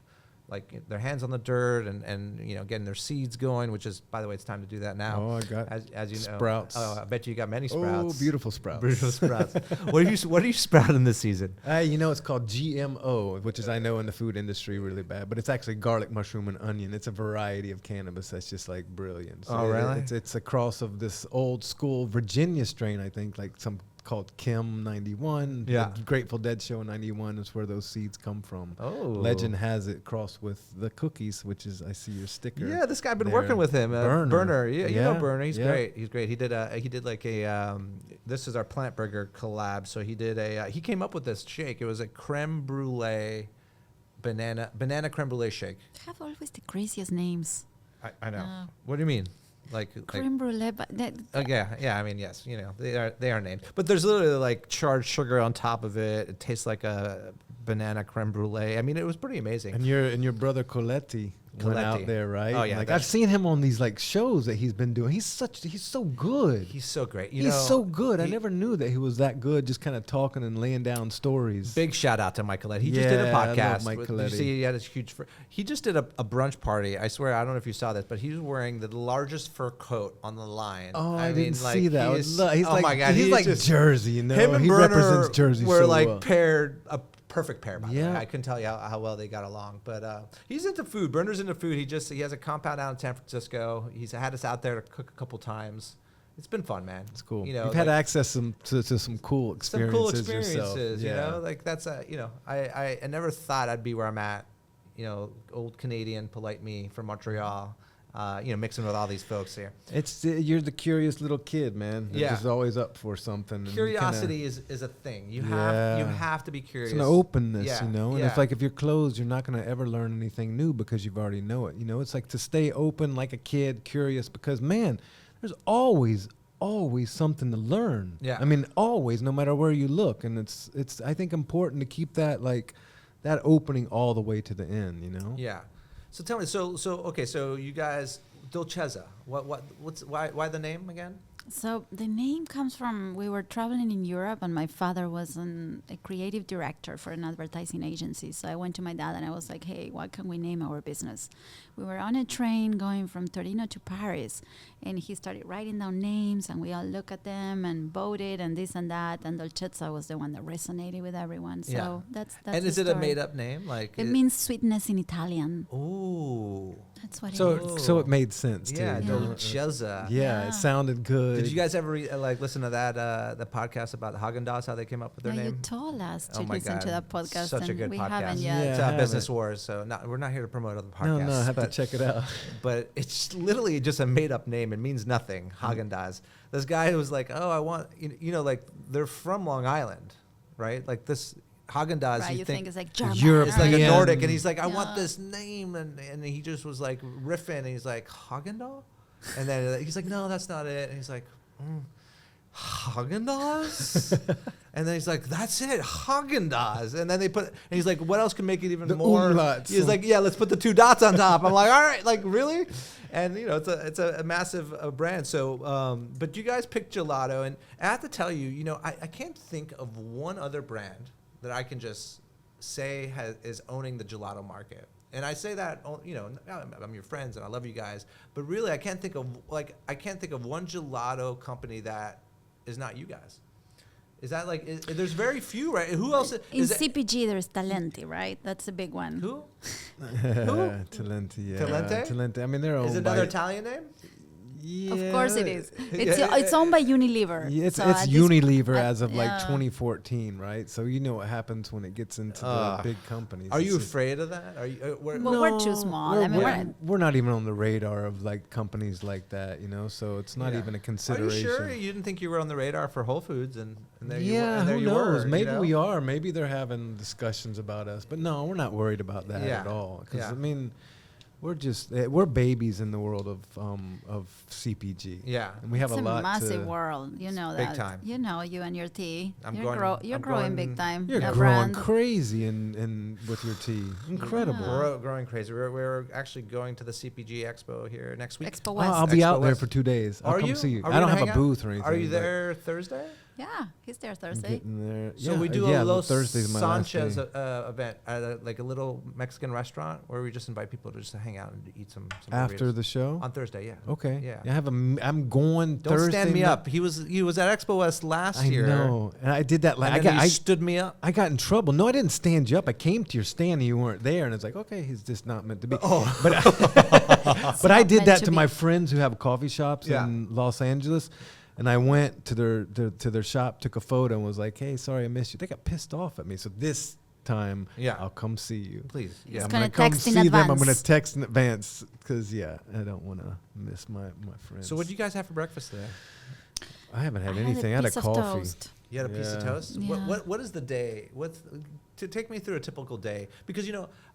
their hands on the dirt and getting their seeds going, which is, by the way, it's time to do that now. Oh, I got as you know, sprouts. Oh, I bet you got many sprouts. Oh, beautiful sprouts. Beautiful sprouts. What are you sprouting this season? It's called GMO, which is, I know, in the food industry really bad, but it's actually garlic, mushroom, and onion. It's a variety of cannabis that's just like brilliant. So Oh, really? It's a cross of this old school Virginia strain, I think, like some called Kim 91. Yeah. The Grateful Dead show 91 is where those seeds come from. Oh. Legend has it crossed with the cookies, which is, I see your sticker. Yeah, this guy, I've been there. working with him. Burner. Yeah, you know Yeah. Burner. He's Yeah. great. He's great. He did like a this is our plant burger collab. So he did he came up with this shake. It was a creme brulee banana creme brulee shake. They have always the craziest names. I know. Oh. What do you mean? Like Creme brulee, but yeah. I mean, yes, they are named, but there's literally like charred sugar on top of it. It tastes like a banana creme brulee. I mean, it was pretty amazing. And your brother Coletti went out there, right? Oh, yeah, Like that's- I've seen him on these like shows that he's been doing. He's so good. He's so great. He's so good. I never knew that he was that good. Just kind of talking and laying down stories. Big shout out to Mike Coletti. He just did a Yeah, I love podcast. Mike Did Coletti. you see he had this huge he just did a brunch party. I swear, I don't know if you saw this, but he was wearing the largest fur coat on the line. Oh, I mean, didn't like, see that. He's Oh like, my God, he's like just, Jersey, him and he Burner represents Jersey were so like well. paired, a perfect pair, by the way. Yeah. I couldn't tell you how well they got along. But he's into food. Burner's into food. He has a compound out in San Francisco. He's had us out there to cook a couple times. It's been fun, man. It's cool. You've You've had access to some cool experiences. some cool experiences, yourself. like that's I never thought I'd be where I'm at, old Canadian, polite me from Montreal, mixing with all these folks here. It's you're the curious little kid, man. That's Yeah. just always up for something. and you Curiosity is a thing. You have to be curious. It's an openness, Yeah, and yeah. it's like if you're closed, you're not going to ever learn anything new because you've already know it. It's like to stay open like a kid, curious, because man, there's always something to learn. Yeah. I mean, always, no matter where you look, and it's I think important to keep that that opening all the way to the end. Yeah. So tell me, so you guys, Dolcezza, why the name again? So the name comes from, we were traveling in Europe and my father was a creative director for an advertising agency. So I went to my dad and I was like, hey, what can we name our business? We were on a train going from Torino to Paris and he started writing down names and we all looked at them and voted and this and that. And Dolcezza was the one that resonated with everyone. So Yeah. that's And the is it a story. made up name? It means sweetness in Italian. Ooh. That's what it So is. so it made sense too. Yeah, Yeah. Dolcezza. Yeah, Yeah. it sounded good. Did you guys ever listen to that the podcast about Haagen-Dazs, how they came up with their Yeah, you name? told us to Oh my listen to God. that podcast Such a and good we podcast. haven't Yeah. yet. It's I Business haven't. Wars, so we're not here to promote other podcasts. No, I have to but, check it out. but it's literally just a made-up name. It means nothing. Haagen-Dazs. This guy was like, "Oh, I want like they're from Long Island, right? Like this Haagen-Dazs. Right, you think it's like German. Europe- it's like a Yeah. Nordic, and he's like, I Yeah. want this name, and he just was like riffing, and he's like Haagen-Dazs, and then he's like, no, that's not it, and he's like, Haagen-Dazs, and then he's like, that's it, Haagen-Dazs, and then and he's like, what else can make it even The more? umlauts. He's like, yeah, let's put the 2 dots on top. I'm like, all right, like really, and it's a massive brand. So, but you guys picked gelato, and I have to tell you, I can't think of one other brand that I can just say is owning the gelato market. And I say that, I'm your friends and I love you guys, but really I can't think of one gelato company that is not you guys. Is that there's very few, right? Who else? In CPG, there's Talenti, right? That's a big one. Who? Talenti, yeah. Talenti. I mean, they're owned Is it another Italian name? Yeah. Of course it is. It's owned by Unilever. Yeah, it's Unilever as of 2014, right? So you know what happens when it gets into the big companies. Are you afraid of that? Are you? We're too small. We're not even on the radar of companies like that, So it's not even a consideration. Are you sure you didn't think you were on the radar for Whole Foods and there you were? Who knows? Maybe we are. Maybe they're having discussions about us, but no, we're not worried about that at all. Because we're babies in the world of CPG. Yeah, and we have it's a lot. It's a massive world, that. Big time. You and your tea. You're growing growing big time. You're growing crazy in with your tea. Incredible. Yeah. We're growing crazy. We're actually going to the CPG Expo here next week. Expo West. I'll be out there for 2 days. I'll come see you. I don't have a booth or anything. Are you there Thursday? Yeah, he's there Thursday. There. So we do a Los Thursday's my Sanchez event at like a little Mexican restaurant where we just invite people to just hang out and eat some after burritos. The show on Thursday. Yeah. Okay. Yeah. I'm going. Don't Thursday stand me up. He was at Expo West last year. I know, and I did that. I stood me up. I got in trouble. No, I didn't stand you up. I came to your stand and you weren't there, and it's like, okay, he's just not meant to be. But I did that to my friends who have coffee shops in Los Angeles. And I went to their shop, took a photo, and was like, "Hey, sorry I missed you." They got pissed off at me. So this time, I'll come see you. Please. Yeah, I'm gonna come see them. I'm gonna text in advance because I don't want to miss my friends. So what did you guys have for breakfast today? I haven't had anything. I had a coffee. Toast. You had a piece of toast. Yeah. What is the day? To take me through a typical day? Because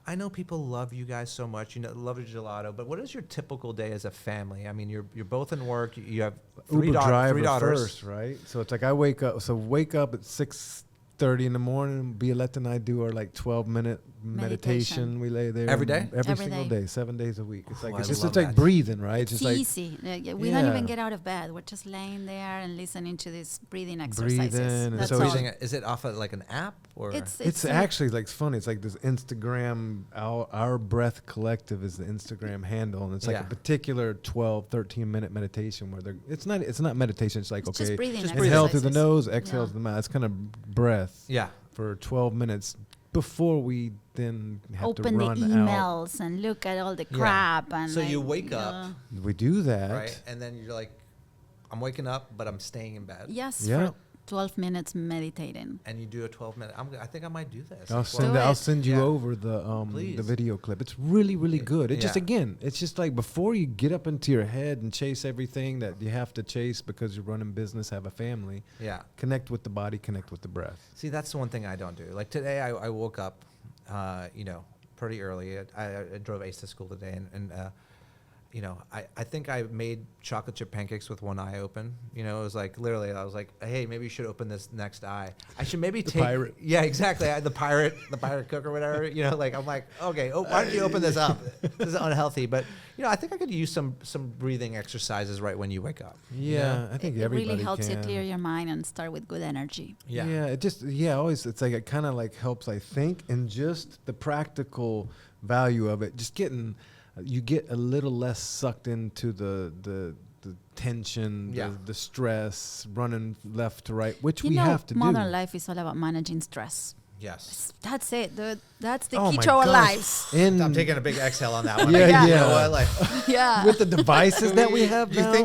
I know people love you guys so much. Love your gelato. But what is your typical day as a family? I mean, you're both in work. You have three daughters. First, right? So it's like I wake up at 6:30 in the morning. Violeta and I do our 12-minute meditation. We lay there every day, every single day, 7 days a week. It's it's like breathing, right? It's easy. We don't even get out of bed. We're just laying there and listening to these breathing exercises. Breathing. So is it off of an app or? It's actually funny. It's like this Instagram. Our Breath Collective is the Instagram handle, and it's a particular 12, 13-minute meditation where it's not meditation. It's just breathing inhale through the nose, exhale through the mouth. It's kind of breath. Yeah. For 12 minutes before we then have open to run the emails and look at all the crap. And so you wake up. We do that. Right. And then you're like, I'm waking up, but I'm staying in bed. Yes. Yeah. For 12 minutes meditating. And you do a 12-minute. I think I might do this. I'll send you over the video clip. It's really, really good. It's just like before you get up into your head and chase everything that you have to chase because you're running business, have a family. Yeah. Connect with the body, connect with the breath. See, that's the one thing I don't do. Like today, I woke up, pretty early. I drove Ace to school today, and I think I made chocolate chip pancakes with one eye open. It was literally, I was like, hey, maybe you should open this next eye. I should maybe take. Pirate. Yeah, exactly. The pirate cook or whatever. I'm like, okay, why don't you open this up? This is unhealthy. But, I think I could use some breathing exercises right when you wake up. Yeah, I think everybody really helps can. you clear your mind and start with good energy. Yeah. Yeah, always, it's like it kind of helps, I think, and just the practical value of it, just getting. You get a little less sucked into the tension, the stress, running left to right, which we have to do. Modern life is all about managing stress. Yes. That's it, dude. That's the key to our lives. I'm taking a big exhale on that one. Yeah. With the devices that we have now. Do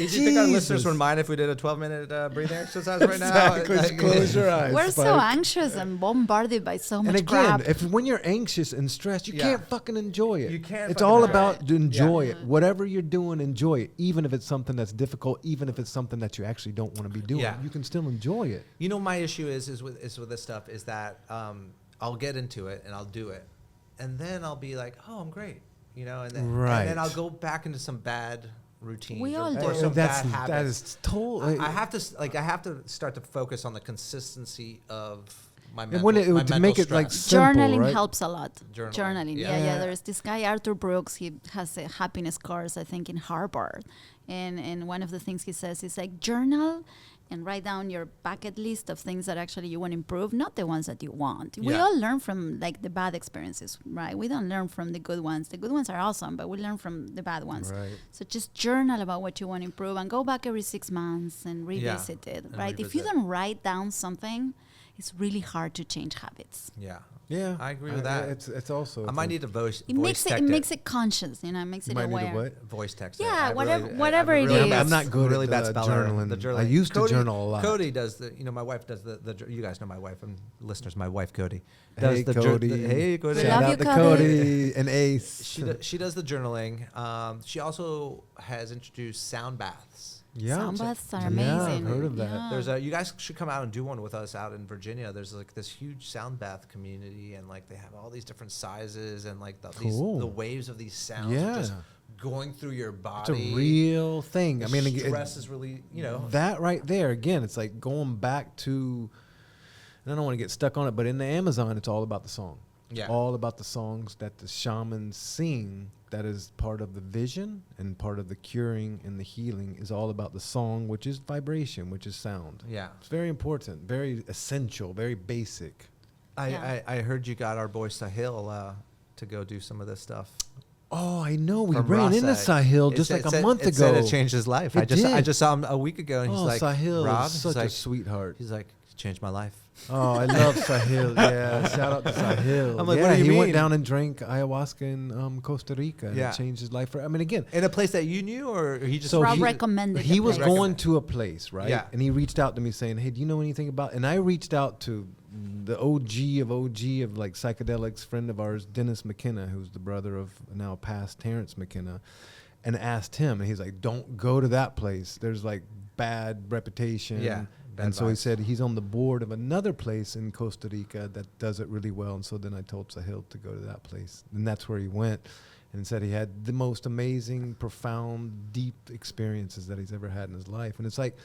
you think our listeners would mind if we did a 12-minute breathing exercise right now? Close your eyes. We're so anxious and bombarded by so much crap. And again, when you're anxious and stressed, you can't fucking enjoy it. You can't. It's all about enjoy it. Whatever you're doing, enjoy it. Even if it's something that's difficult, even if it's something that you actually don't want to be doing, you can still enjoy it. My issue is with this stuff is that I'll get into it and I'll do it, and then I'll be like, oh, I'm great, and then I'll go back into some bad routines. We all do. Or some bad habits. That is totally. I have to start to focus on the consistency of my mental. And when to make it simple, journaling right? helps a lot. Journaling. Yeah. There's this guy Arthur Brooks. He has a happiness course, I think, in Harvard, and one of the things he says is journal. and write down your bucket list of things that actually you want to improve, not the ones that you want. We Yeah. all learn from like the bad experiences, right? We don't learn from the good ones. The good ones are awesome, but we learn from the bad ones. Right. So just journal about what you want to improve and go back every 6 months and revisit it, and right? If you revisit. don't write down something, it's really hard to change habits. Yeah. Yeah, I agree with that. It's also. I might need to voice It makes text it makes it conscious, it makes You it might need aware. a what? voice text it. Yeah, I whatever I'm it really is. bad- I'm not good really at bad the speller. journaling. The journaling. I used to journal a lot. Cody does the. You know, my wife does the. You guys know my wife and listeners. My wife Cody Hey, does Cody. hey Cody. We Shout love out you, to Cody. Cody and Ace. She does the journaling. She also has introduced sound baths. Yeah. Sound baths are Yeah, amazing. I've heard of that. Yeah. There's a. You guys should come out and do one with us out in Virginia. There's like this huge sound bath community, and like they have all these different sizes and like Cool. the waves of these sounds Yeah. just going through your It's body. a real thing. The I mean, stress is really, you know. that right there. Again, it's like going back to. And I don't want to get stuck on it, but in the Amazon, it's all about the song. Yeah. All about the songs that the shamans sing. That is part of the vision and part of the curing and the healing is all about the song, which is vibration, which is sound. Yeah. It's very important, very essential, very basic. I heard you got our boy Sahil to go do some of this stuff. Oh, I know. We From ran into Rasa. Sahil It just said- like a month it said ago. it changed his life. It I did. just saw him a week ago, and he's Oh, like, Sahil Rob, is such a he's like, sweetheart. he's like, it changed my life. Oh, I love Sahil. Yeah, shout out to Sahil. I'm like, yeah, what do you he mean? went down and drank ayahuasca in Costa Rica. And Yeah. it changed his life. I mean, again, In a place that you knew, or he just So Rob he- recommended he the was place. going to a place, right? Yeah. And he reached out to me saying, "Hey, do you know anything about?" And I reached out to the OG of like psychedelics, friend of ours, Dennis McKenna, who's the brother of now past Terrence McKenna, and asked him, and he's like, "Don't go to that place. There's like bad reputation." Yeah, bad And so he vibes. said he's on the board of another place in Costa Rica that does it really well. And so then I told Sahil to go to that place, and that's where he went. And said he had the most amazing, profound, deep experiences that he's ever had in his life. And it's like,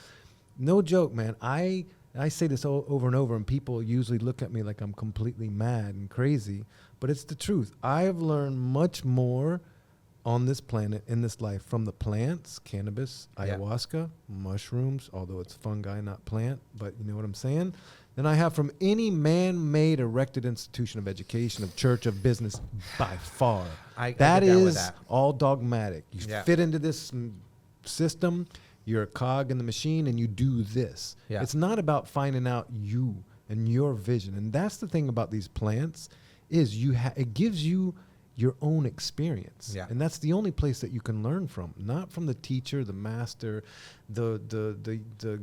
no joke, man. I say this over and over, and people usually look at me like I'm completely mad and crazy, but it's the truth. I have learned much more on this planet, in this life, from the plants, cannabis, Yeah. ayahuasca, mushrooms, although it's fungi, not plant, but you know what I'm saying, than I have from any man-made erected institution of education, of church, of business, by far. I That get down with is that. all dogmatic. You Yeah. fit into this system, you're a cog in the machine, and you do this. Yeah. It's not about finding out you and your vision. And that's the thing about these plants is it gives you your own experience. Yeah. And that's the only place that you can learn from, not from the teacher, the master, the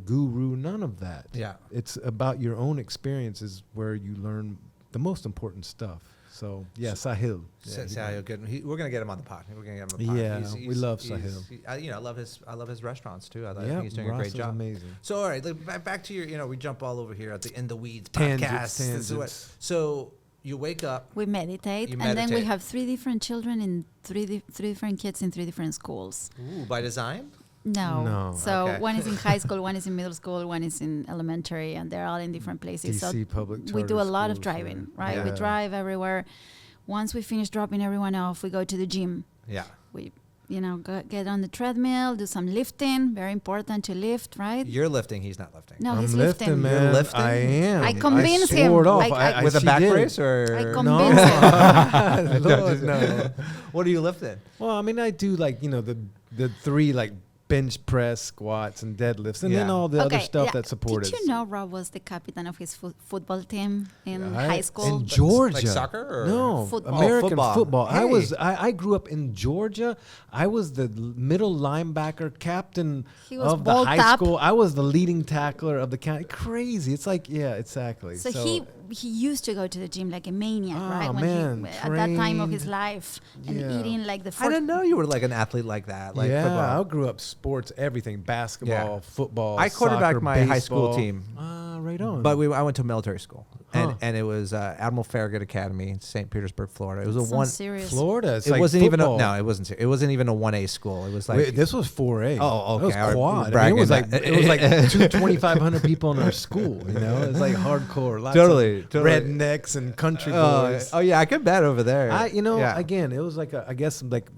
guru, none of that. Yeah. It's about your own experiences where you learn the most important stuff. So, yeah, Sahil. Yeah, Sahil, good. We're gonna get him on the pod. We're gonna get him on the pod. Yeah, we love Sahil. I love his restaurants too. I Yeah, think he's doing a great Rasa's job. amazing. So all right, back to your. We jump all over here at the In the Weeds Tangents, podcast. This is what- tangents. So you wake up. We meditate, You and then we meditate. have 3 different children in three different kids in 3 different schools. Ooh, by design. No. So Okay. one is in high school, one is in middle school, one is in elementary, and they're all in different places. DC so public we do a charter lot of schools, driving, right? yeah. We Yeah. drive everywhere. Once we finish dropping everyone off, we go to the gym. Yeah. We, get on the treadmill, do some lifting. Very important to lift, right? You're lifting. He's not lifting. No, I'm he's lifting, lifting. man. You're lifting? I am. I convinced him, swore it off. like, With a she back did. brace or I No. convinced him. Lord, no. What are you lifting? Well, I mean, I do like, the 3 like bench press, squats, and deadlifts, and then Yeah. all the other stuff yeah. that supported. Did you know Rob was the captain of his football team in Right? high school? In Georgia. Like soccer or No, Football. American Oh, football. football. I grew up in Georgia. I was the middle linebacker, captain He was of the bulked high up. school. I was the leading tackler of the county. Crazy. It's like, yeah, exactly. So he used to go to the gym like a maniac, Ah, right? man, At that time of his trained. life, and Yeah. eating like the. I didn't know you were like an athlete like that. Like yeah, football. I grew up sports, everything, basketball, Yeah. football. I quarterbacked soccer, my high school baseball. team. Right on. But I went to military school. and it was Admiral Farragut Academy in St. Petersburg, Florida. It was a one. Serious. Florida. It's It like wasn't even football. no, it wasn't. It wasn't even a 1A school. It was like Wait, this was 4A. Oh, okay. That was quad. I mean, Bragging. it was like 2,500 people in our school. You know, it's like hardcore. Lots Totally, of totally. rednecks and country boys. Oh yeah, I could bet over there. Yeah. Again, it was like I guess like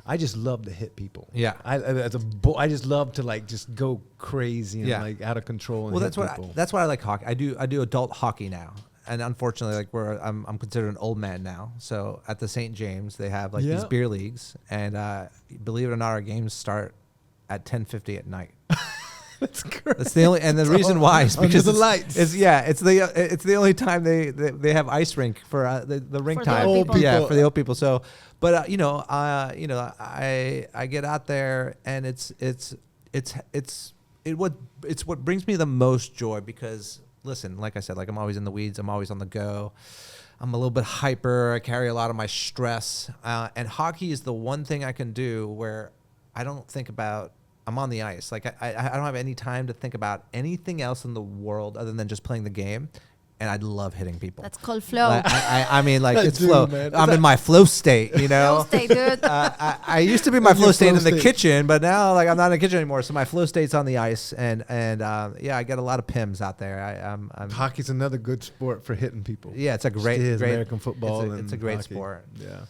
I just love to hit people. Yeah. I just love to like just go crazy and like out of control. And Well, hit people. that's why I like hockey. I do adult hockey now, and unfortunately, like I'm considered an old man now. So at the St. James, they have like these beer leagues, and believe it or not, our games start at 10:50 at night. That's great. That's the only, and the reason why is because the lights. It's the only time they have ice rink for the rink For the time. old people. Yeah, for the old people. So, but I get out there and it's what brings me the most joy because listen, like I said, like I'm always in the weeds. I'm always on the go. I'm a little bit hyper. I carry a lot of my stress, and hockey is the one thing I can do where I don't think about. I'm on the ice. Like I don't have any time to think about anything else in the world other than just playing the game. And I love hitting people. That's called flow. Like, I mean, like it's Dude, flow. man. I'm in my flow state, you know. Flow state, dude. I used to be my What's flow your state flow in the state? kitchen, but now like I'm not in the kitchen anymore. So my flow state's on the ice, and yeah, I get a lot of pims out there. I'm Hockey's another good sport for hitting people. yeah, it's a great American football. It's a and great hockey. sport. Yeah.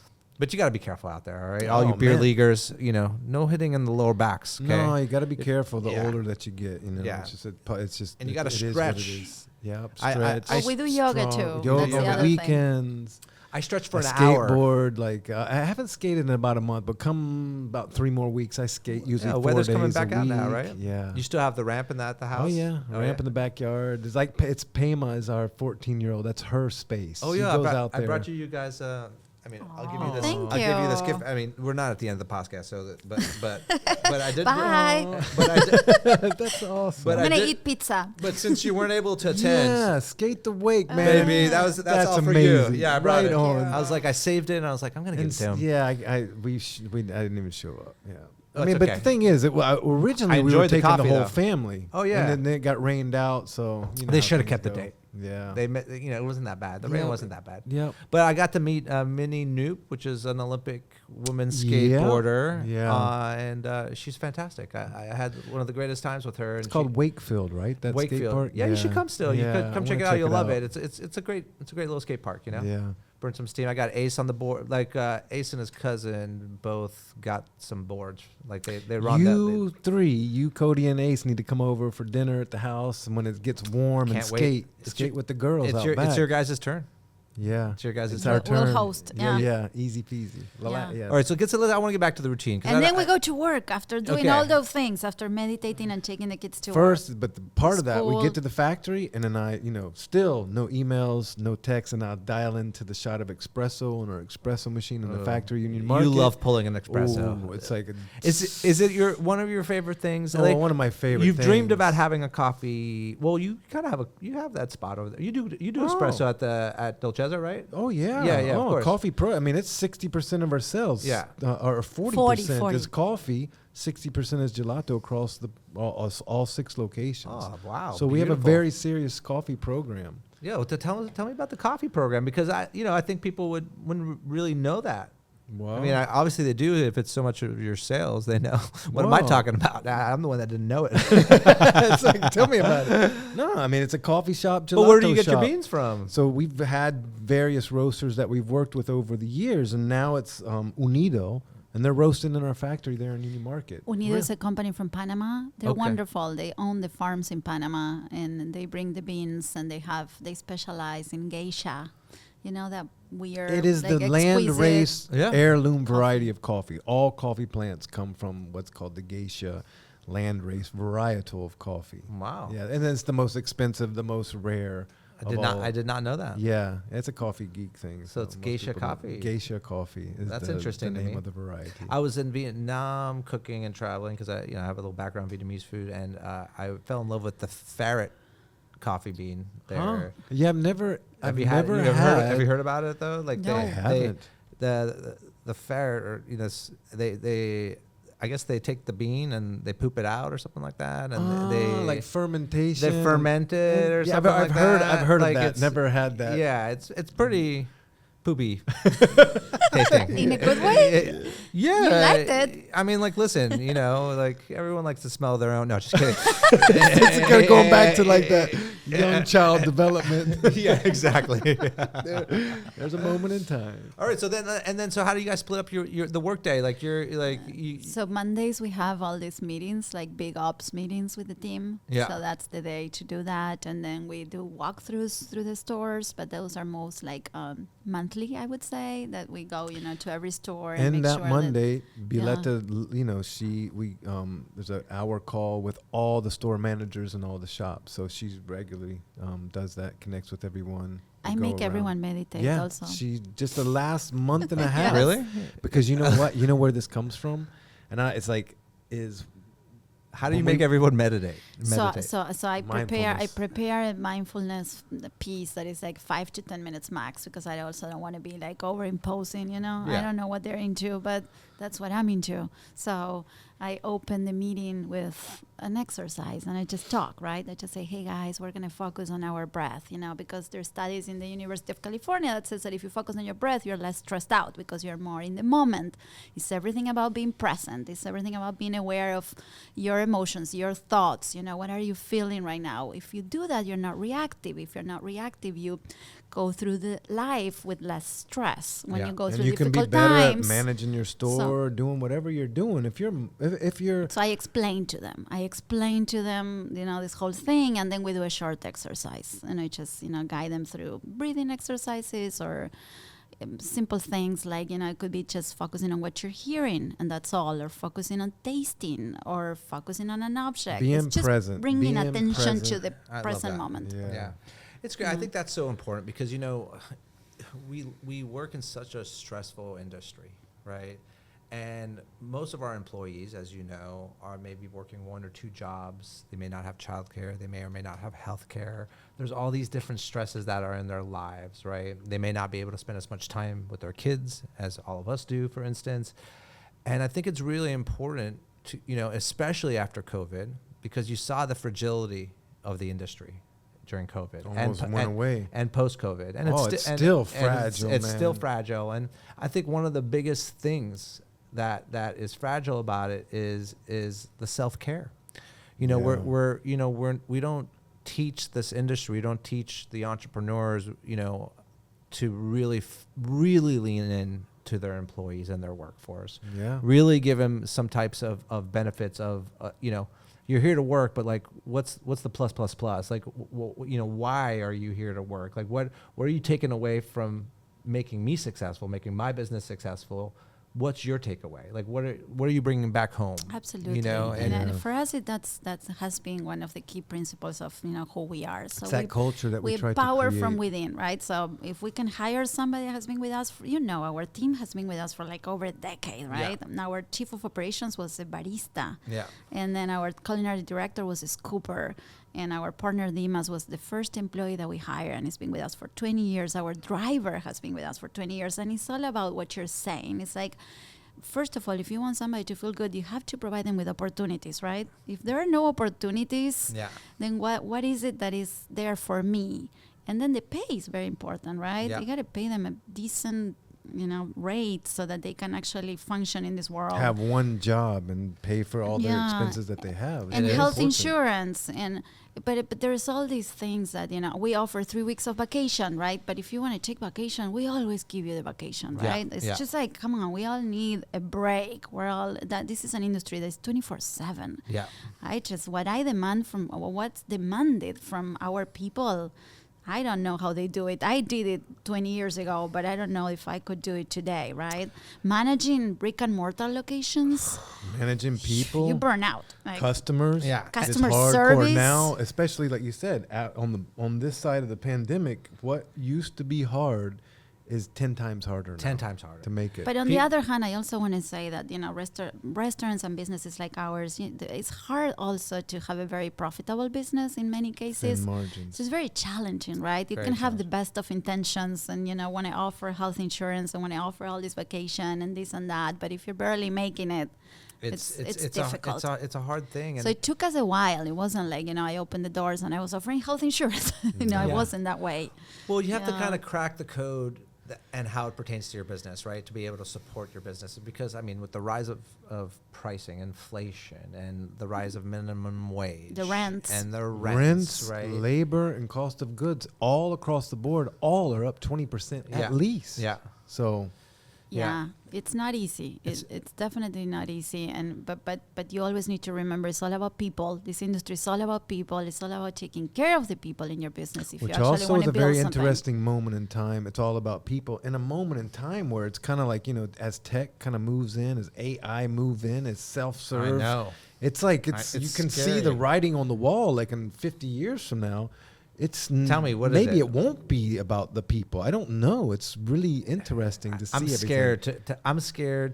But you got to be careful out there, all right? All you Oh, beer man. leaguers, no hitting in the lower backs. Okay? No, you got to be careful the yeah. older that you get. You know, Yeah. it's just And you gotta it is what it stretch. is. Yep, I- stretch. Well, we do yoga strong. too. Yoga, That's the other thing. weekends. I stretch for I an hour. skateboard. Like I haven't skated in about a month, but come about 3 more weeks, I skate usually. Yeah, 4 weather's days coming back a out now, week. right? Yeah. You still have the ramp in at the house? Oh yeah, Oh, ramp yeah. in the backyard. It's like it's Pema is our 14-year-old. That's her space. Oh She yeah, goes out I there. brought you guys. I mean, I'll give you this. Thank I'll give you this you. gift. I mean, we're not at the end of the podcast, so but I did. Bye. But I did. That's awesome. But I'm I gonna did- eat pizza. But since you weren't able to attend, yeah, skate the wake, man. baby, that's all for amazing. you. Yeah, I brought right it. on. I was like, I saved it, and I was like, I'm gonna give it to him. Yeah, I didn't even show up. Yeah. Oh, I mean, it's but okay. the thing is, originally I we were enjoyed the taking the coffee, whole though. family. Oh, yeah. and then it got rained out, so you know They how should have things kept the go. date. Yeah. They, it wasn't that bad. The rain Yeah. wasn't that bad. Yep. But I got to meet Minnie Knoop, which is an Olympic woman Yeah. skateboarder. Yeah. And she's fantastic. I had one of the greatest times with her. And It's called Wakefield, right? That skate Wakefield. park? Yeah, you should come still. You Yeah, could I come check wanna it out. You'll love it. It's a great little skate park. Yeah. Burn some steam. I got Ace on the board. Like Ace and his cousin both got some boards. Like they run You three, you, Cody, and Ace need to come over for dinner at the house, and when it gets warm, and Can't wait. skate, It's skate your- with the girls out back. It's your guys' turn. Yeah. It's your guys' It's turn. our We'll turn. host, Yeah, yeah. easy peasy. Yeah. All right, so I want to get back to the routine. 'cause And I- then we go to work after doing Okay. all those things, after meditating and taking the kids to work. First, but the part of that, we School. get to the factory, and then still no emails, no texts, and I'll dial into the shot of espresso on our espresso machine in the factory Union Market. You love pulling an espresso. Ooh, it's like Is it one of your favorite things? one of my favorite. You've dreamed things. about having a coffee. Well, you kind of have that spot over there. You do espresso at Dolcezza, right? Oh yeah, Yeah, of course. Coffee Pro. I mean, it's 60% of our sales. Yeah. Or 40% 40. is coffee. 60% is gelato across all 6 locations. Oh wow! So we have a beautiful. very serious coffee program. Yeah. Well, tell me about the coffee program because I think people wouldn't really know that. Wow. I mean, obviously they do if it's so much of your sales. They know. What am I Whoa. talking about? I'm the one that didn't know it. it's like, tell me about it. No, I mean, it's a coffee shop, gelato But where do you get your shop. beans from? So we've had various roasters that we've worked with over the years, and now it's Unido, and they're roasting in our factory there in Union Market. Unido is a company from Panama. They're Okay. wonderful. They own the farms in Panama, and they bring the beans, and they specialize in geisha. You know that weird. It is like the land-raised Yeah. heirloom variety of coffee. All coffee plants come from what's called the geisha land-raised varietal of coffee. Wow. Yeah, and it's the most expensive, the most rare. I did not know that. Yeah, it's a coffee geek thing. So it's most geisha people don't- coffee. Geisha coffee is That's the interesting to name me. of the variety. I was in Vietnam cooking and traveling because I have a little background in Vietnamese food, and I fell in love with the ferret coffee bean there. Huh? Yeah, I've never Have you heard about it though? Like No. I haven't. the ferret, or they I guess they take the bean and they poop it out or something like that, and they like fermentation. They ferment it or Yeah, something I've like heard. that. I've heard Like of that. it's- Never had that. Yeah, it's pretty poopy tasting. In a good way? Yeah. You liked it? I mean, like, listen, you know, like everyone likes to smell their own. No, just kidding. It's going back to like that young child development. Yeah, exactly. There's a moment in time. All right, so then so how do you guys split up your the workday? Like So Mondays we have all these meetings, like big ops meetings with the team. Yeah. So that's the day to do that, and then we do walkthroughs through the stores, but those are most like monthly, I would say, that we go, to every store and And make that sure Monday, Violeta, there's an hour call with all the store managers and all the shops. So she's regularly does that, connects with everyone. I make everyone meditate Yeah, also. she just the last month and a half. Really? Because you know what? You know where this comes from? And it's like, how do you When make we- everyone meditate? Meditate. So I Mindfulness. prepare a mindfulness piece that is like 5 to 10 minutes max, because I also don't want to be like over imposing, I Yeah. don't know what they're into, but that's what I'm into. So I open the meeting with an exercise and I just talk, right? I just say, hey guys, we're going to focus on our breath, because there's studies in the University of California that says that if you focus on your breath, you're less stressed out because you're more in the moment. It's everything about being present. It's everything about being aware of your emotions, your thoughts, what are you feeling right now? If you do that, you're not reactive. If you're not reactive, you go through the life with less stress when Yeah. you go and through you can be difficult better times. at managing your store, doing whatever you're doing. If you're So I explain to them. This whole thing, and then we do a short exercise, and I just guide them through breathing exercises or simple things like it could be just focusing on what you're hearing, and that's all, or focusing on tasting, or focusing on an object. Being it's just present. bringing Being attention to present. the I love present that. moment. Yeah. It's great. I think that's so important because, we work in such a stressful industry, right? And most of our employees, as you know, are maybe working 1 or 2 jobs. They may not have childcare. They may or may not have health care. There's all these different stresses that are in their lives, right? They may not be able to spend as much time with their kids as all of us do, for instance. And I think it's really important to, especially after COVID, because you saw the fragility of the industry during COVID. Almost went away. And post-COVID. And it's still fragile, It's man. still fragile. And I think one of the biggest things that is fragile about it is the self-care. We don't teach this industry. We don't teach the entrepreneurs, to really lean in to their employees and their workforce. Yeah. Really give them some types of benefits of, you're here to work, but like, what's the plus? Like, why are you here to work? Like, what are you taking away from making me successful, making my business successful? What's your takeaway? Like, what are you bringing back home? Absolutely. And for us, that has been one of the key principles of who we are. So It's that culture that we try to power create. from within, right? So if we can hire somebody that has been with us, our team has been with us for like over a decade, right? Yeah. And our chief of operations was a barista. Yeah. And then our culinary director was a scooper. And our partner Dimas was the first employee that we hired, and he's been with us for 20 years. Our driver has been with us for 20 years, and it's all about what you're saying. It's like, first of all, if you want somebody to feel good, you have to provide them with opportunities, right? If there are no opportunities, then what is it that is there for me? And then the pay is very important, right? Yeah. You got to pay them a decent rate so that they can actually function in this world. Have one job and pay for all their expenses that they have. And It's health important. insurance, but there's all these things that we offer 3 weeks of vacation, right? But if you want to take vacation, we always give you the vacation, Yeah, right? It's just like, come on, we all need a break. This is an industry that's 24/7. Yeah. What's demanded from our people, I don't know how they do it. I did it 20 years ago, but I don't know if I could do it today, right? Managing brick and mortar locations, Managing people. you burn out. Like, Customers. Yeah. Customer it's hardcore service. now, especially like you said, on this side of the pandemic. What used to be hard is 10 times harder. 10 now times harder to make it. But on the other hand, I also want to say that, restaurants and businesses like ours, it's hard also to have a very profitable business in many cases. Thin margins. So it's very challenging, right? You Very can have the best of intentions and, want to offer health insurance and want to offer all this vacation and this and that. But if you're barely making it, it's difficult. It's a hard thing. So it took us a while. It wasn't like, I opened the doors and I was offering health insurance. It wasn't that way. Well, you have to kind of crack the code and how it pertains to your business, right? To be able to support your business. Because, with the rise of pricing, inflation, and the rise of minimum wage. The rents. And the rents, right? Labor, and cost of goods, all across the board, all are up 20% at least. Yeah. So... Yeah, it's not easy. It's definitely not easy. And but you always need to remember, it's all about people. This industry is all about people. It's all about taking care of the people in your business. If Which you actually also want is to a build very something. interesting moment in time. It's all about people in a moment in time where it's kind of like, as tech kind of moves in, as AI move in, as self-serve. I know. It's like you can scary. see the writing on the wall. Like in 50 years from now, Tell me, what is maybe it? it won't be about the people. I don't know. It's really interesting to see. I'm scared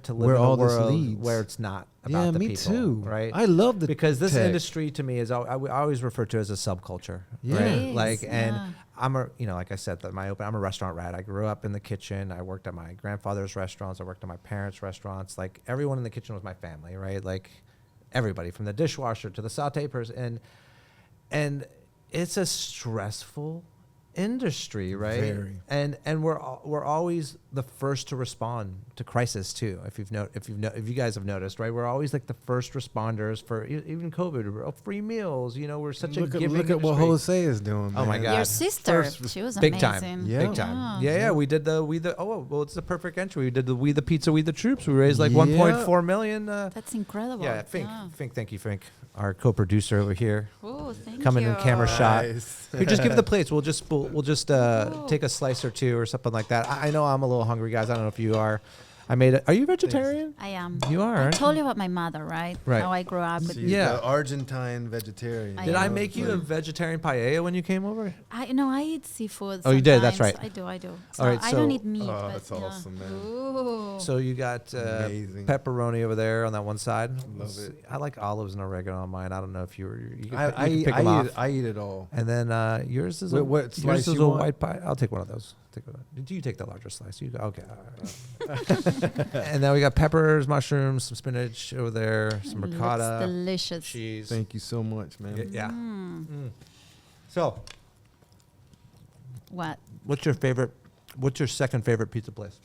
to live Where in all a this world leads. where it's not about the me people. too. Right? I love the because this tech. industry to me is I always refer to as a subculture. Yeah. Right? It is, Like, and yeah. I'm like I said, I'm a restaurant rat. I grew up in the kitchen. I worked at my grandfather's restaurants. I worked at my parents' restaurants. Like, everyone in the kitchen was my family, right? Like, everybody from the dishwasher to the saute person, and it's a stressful industry, right? Very. And we're always the first to respond to crisis too. If you guys have noticed, right? We're always like the first responders for even COVID, free meals. We're such a giving look at what industry. Jose is doing. Oh my man. God. Your sister, First she was Big amazing. time, Yeah. big time. Yeah. Yeah. We did it's the perfect entry. We did the We the Pizza, We the Troops. We raised like 1.4 million. That's incredible. Yeah, Fink, thank you, Fink, our co-producer over here, Oh, thank coming you. in camera shot. Nice. Here, just give the plates. We'll just take a slice or two or something like that. I know I'm a little hungry, guys. I don't know if you are. I made it. Are you vegetarian? I am. You are. I aren't told you about my mother, right? Right. How I grew up. With She's Yeah. the Argentine vegetarian. I Did I am. make you a vegetarian paella when you came over? I eat seafood. Oh, you did? That's sometimes. right. I do. So All right, I don't so- eat meat. Oh, but that's yeah. awesome, man. Ooh. So you got Amazing. pepperoni over there on that one side. Love it. I like olives and oregano on mine. I don't know if you can, I you can eat, pick them off. I eat it all. And then yours is What slice you a want? white pie. I'll take one of those. Do you take the larger slice? You go, okay. All right. And then we got peppers, mushrooms, some spinach over there, some It looks ricotta, delicious. cheese. Thank you so much, man. Yeah. Mm. So, What? what's your second favorite pizza place?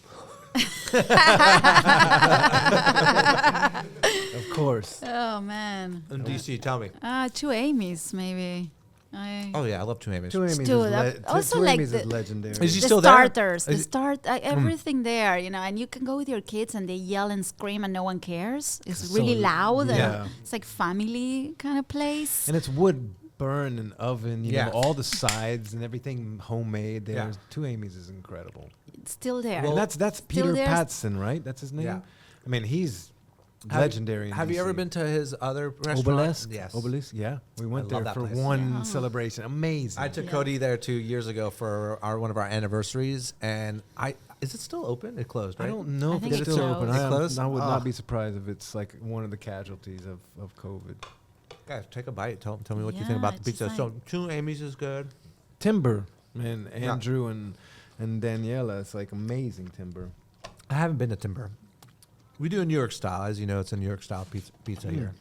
Of course. Oh man. In DC, tell me. Two Amy's maybe. Oh yeah, I love two Amy's. Two Amy's Two, is, that- also Two like Amy's is the- legendary. Is she The still there? starters, Is- everything there, and you can go with your kids and they yell and scream and no one cares. It's So- really loud. yeah. And it's like family kind of place. And it's wood burn and oven, you Yeah. know, all the sides and everything homemade there. Yeah. Two Amy's is incredible. It's still there. Well, And that's Peter there. Patson, right? That's his name? Yeah. I mean, he's Have- legendary in Have you DC. ever been to his other restaurant? Obelisk? Yes. Obelisk, yeah. We went love there that for place. one Yeah. celebration. Amazing. I took Yeah. Cody there 2 years ago for one of our anniversaries, and is it still open? It closed, right? I don't know I if think it's it's still closed. open. It closed? I would Ah. not be surprised if it's like one of the casualties of COVID. Guys, take a bite. Tell me what you think Yeah, about the it's pizza. just So like- two Amy's is good. Timber, man. Andrew and Daniela. It's like amazing timber. I haven't been to Timber. We do a New York style, as you know. It's a New York style pizza here.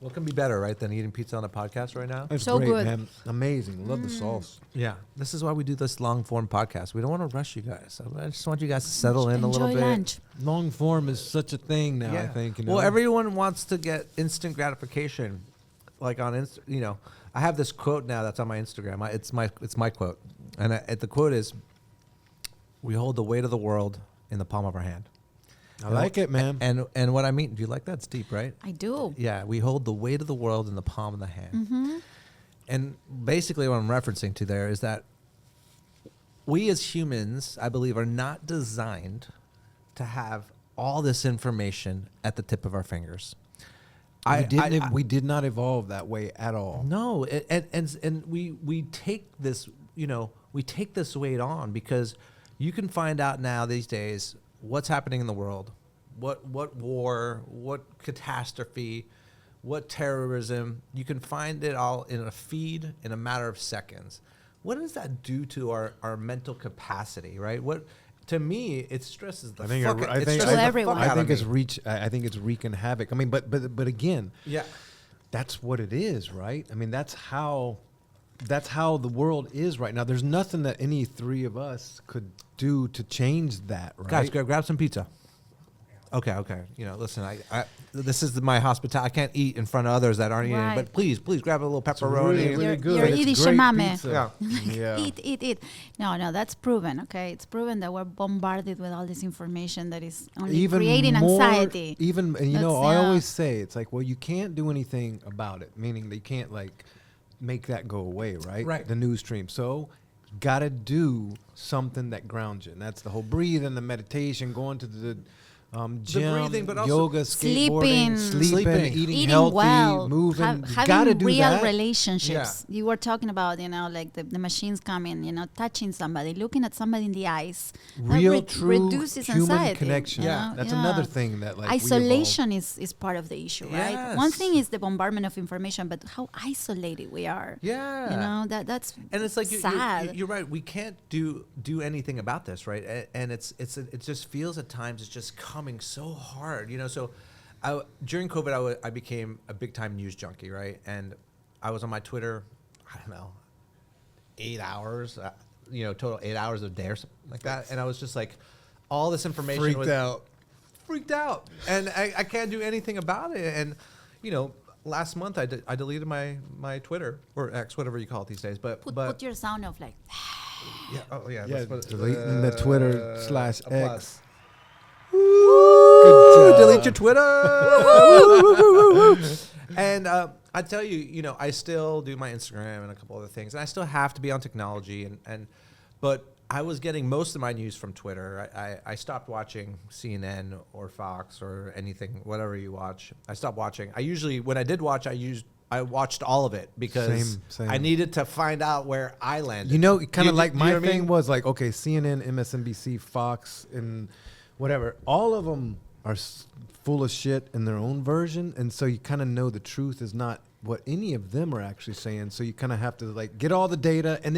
What can be better, right, than eating pizza on a podcast right now? It's So great, good. man. Amazing. Love the sauce. Yeah, this is why we do this long form podcast. We don't want to rush you guys. I just want you guys to settle in a little Enjoy bit. lunch. Long form is such a thing now, I think. You know? Well, everyone wants to get instant gratification, like on I have this quote now that's on my Instagram. It's my quote, and the quote is, "We hold the weight of the world in the palm of our hand." I like it, man. And what I mean, do you like that? It's deep, right? I do. Yeah, we hold the weight of the world in the palm of the hand. Mm-hmm. And basically what I'm referencing to there is that we as humans, I believe, are not designed to have all this information at the tip of our fingers. We did not evolve that way at all. No, and we take this, we take this weight on because You can find out now these days what's happening in the world, what war, what catastrophe, what terrorism. You can find it all in a feed in a matter of seconds. What does that do to our mental capacity, right? What, to me, it stresses the fuck out. I think it's wreaking havoc. I mean, but again, yeah, that's what it is, right? I mean, that's how the world is right now. There's nothing that any three of us could do to change that, right? Guys, grab some pizza. Okay. You know, listen, I this is my hospitality. I can't eat in front of others that aren't eating, but please grab a little pepperoni. It's really good. You're eating shamame. Yeah. Eat. No, that's proven, okay? It's proven that we're bombarded with all this information that is only creating anxiety. I always say, it's like, well, you can't do anything about it, meaning they can't, like, make that go away, right? Right. The news stream. So, got to do something that grounds you. And that's the whole breathing, the meditation, going to the gym, breathing, but also yoga, skateboarding, sleeping, eating healthy, well, moving. You having gotta do real that. relationships. You were talking about, like the machines coming, touching somebody, looking at somebody in the eyes. Real, true reduces human anxiety, connection. That's another thing that, like, isolation is part of the issue, right? Yes. One thing is the bombardment of information, but how isolated we are. Yeah. That's and it's like sad. you're right. We can't do anything about this, right? And it just feels at times it's just coming so hard, So during COVID, I became a big time news junkie, right? And I was on my Twitter, I don't know, 8 hours, total 8 hours a day or something like that. And I was just like, all this information freaked out, and I can't do anything about it. And last month I deleted my Twitter, or X, whatever you call it these days. But put your sound of like. Deleting the Twitter /X. Delete your Twitter. And I tell you, I still do my Instagram and a couple other things, and I still have to be on technology. But I was getting most of my news from Twitter. I stopped watching CNN or Fox or anything, whatever you watch. I stopped watching. When I did watch, I watched all of it because Same. I needed to find out where I landed. Kind of like my thing was like, okay, CNN, MSNBC, Fox, and whatever. All of them are full of shit in their own version, and so you kind of know the truth is not what any of them are actually saying. So you kind of have to like get all the data, and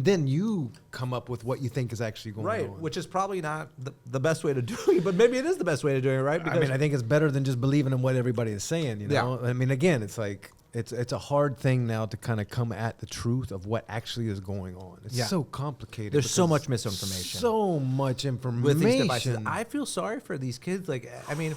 then you come up with what you think is actually going on. Right, which is probably not the best way to do it, but maybe it is the best way to do it, right? Because I think it's better than just believing in what everybody is saying, Yeah. I mean, again, it's like it's a hard thing now to kind of come at the truth of what actually is going on. It's so complicated. There's so much misinformation. So much information. With these devices. I feel sorry for these kids. Like, I mean,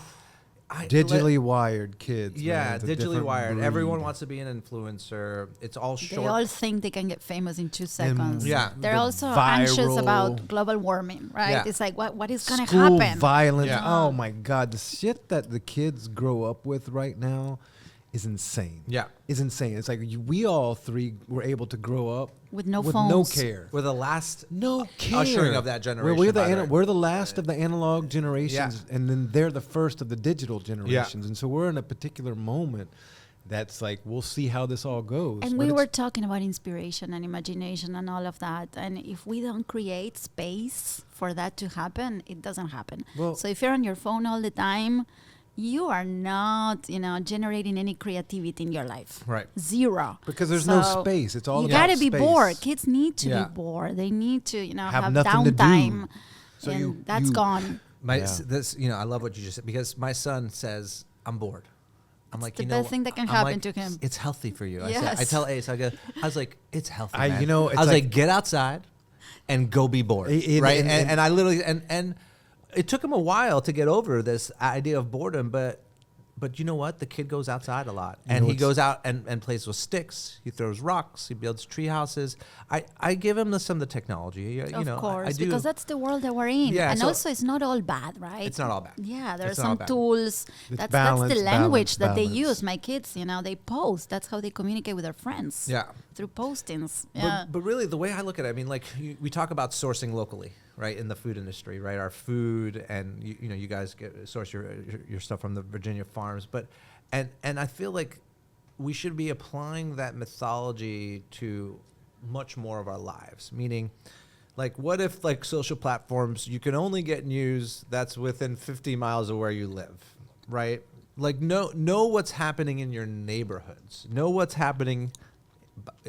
digitally wired kids. Yeah, digitally wired. Breed. Everyone wants to be an influencer. It's all short. They all think they can get famous in 2 seconds. They're also viral, anxious about global warming, right? Yeah. It's like, what is going to School happen? Violence. Yeah. Oh my God, the shit that the kids grow up with right now is insane. Yeah, is insane. It's like we all three were able to grow up with no with phones, no care. We're the last ushering of that generation. We're the last of the analog generations, and then they're the first of the digital generations. And so we're in a particular moment that's like, we'll see how this all goes. And we were talking about inspiration and imagination and all of that. And if we don't create space for that to happen, it doesn't happen. Well, so if you're on your phone all the time, you are not, generating any creativity in your life. Right. Zero. Because there's no space. It's all about space. You got to be bored. Kids need to be bored. They need to, have downtime. So and that's gone. I love what you just said, because my son says, I'm bored. I'm like, the best thing that can happen to him. It's healthy for you. Yes. I tell Ace, I was like, it's healthy, man. I was like, get outside and go be bored. Right. And I literally, and it took him a while to get over this idea of boredom, but you know what? The kid goes outside a lot, and he goes out and plays with sticks. He throws rocks. He builds tree houses. I give him some of the technology. Of course, I do. Because that's the world that we're in. Yeah, and also, it's not all bad, right? It's not all bad. Yeah, there are some tools. That's the language that they use. My kids, they post. That's how they communicate with their friends. Yeah. Through postings. Yeah. But really, the way I look at it, I mean, like, we talk about sourcing locally, right, in the food industry, right? Our food, and you guys source your stuff from the Virginia farms, but and I feel like we should be applying that mythology to much more of our lives. Meaning, Like, what if like social platforms, you can only get news that's within 50 miles of where you live, right? Like, know what's happening in your neighborhoods. Know what's happening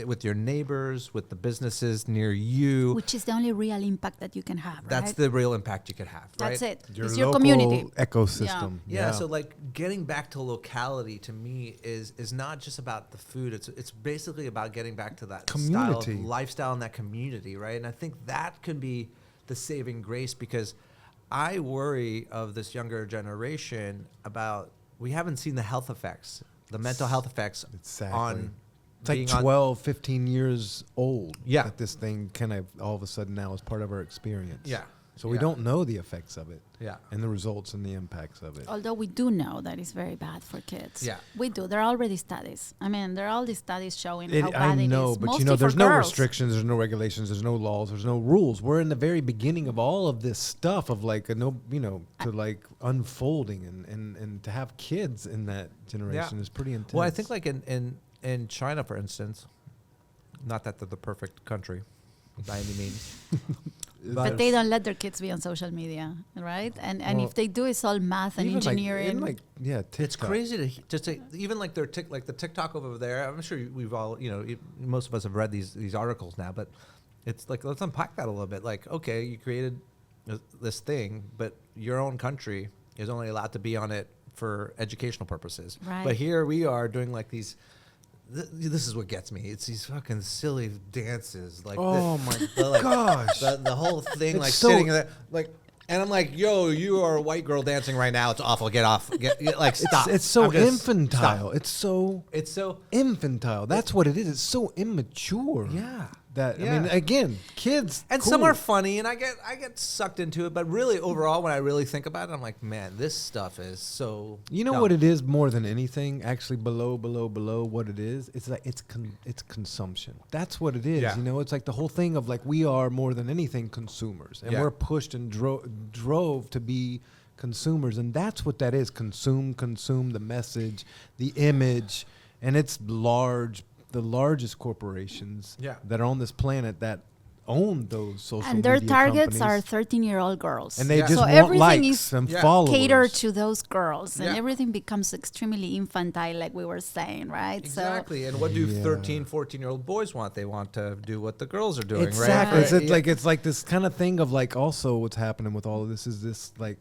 with your neighbors, with the businesses near you. Which is the only real impact that you can have, right? That's the real impact you could have, right? That's it. Your It's your local community. ecosystem. Yeah, so like getting back to locality to me is not just about the food. It's basically about getting back to that style of lifestyle and that community, right? And I think that could be the saving grace, because I worry of this younger generation about, we haven't seen the health effects, the mental health effects on. It's like 12, 15 years old. Yeah. That this thing kind of all of a sudden now is part of our experience. Yeah. So we don't know the effects of it. Yeah. And the results and the impacts of it. Although we do know that it's very bad for kids. Yeah. We do. There are already studies. I mean, there are all these studies showing how bad I know, it is. but Mostly you know, there's for no girls. restrictions, there's no regulations, there's no laws, there's no rules. We're in the very beginning of all of this stuff of like like unfolding and to have kids in that generation is pretty intense. Well, I think like in China, for instance, not that they're the perfect country by any means. But they don't let their kids be on social media, right? And if they do, it's all math and engineering. It's crazy to just even like the TikTok over there. I'm sure we've all, most of us have read these articles now, but it's like, let's unpack that a little bit. Like, okay, you created this thing, but your own country is only allowed to be on it for educational purposes. Right. But here we are doing like these. This is what gets me. It's these fucking silly dances, like gosh, the whole thing, it's like so sitting there, like, and I'm like, yo, you are a white girl dancing right now. It's awful. Get off. Like, stop. It's so infantile. Stop. It's so infantile. That's what it is. It's so immature. Yeah. I mean, again, kids. And cool. some are funny, and I get sucked into it. But really, overall, when I really think about it, I'm like, man, this stuff is so. You know dumb. what it is more than anything? Actually, below what it is. It's like it's consumption. That's what it is. Yeah. You know, it's like the whole thing of like we are more than anything consumers, and we're pushed and drove to be consumers, and that's what that is. Consume the message, the image, and it's large. The largest corporations that are on this planet that own those social media and their targets companies. are 13-year-old girls. And they just so want everything likes is and followers. catered to those girls, and Yeah. everything becomes extremely infantile, like we were saying, right? Exactly. And what do 13, 14-year-old boys want? They want to do what the girls are doing, Exactly. right? It's like this kind of thing of like also what's happening with all of this is this like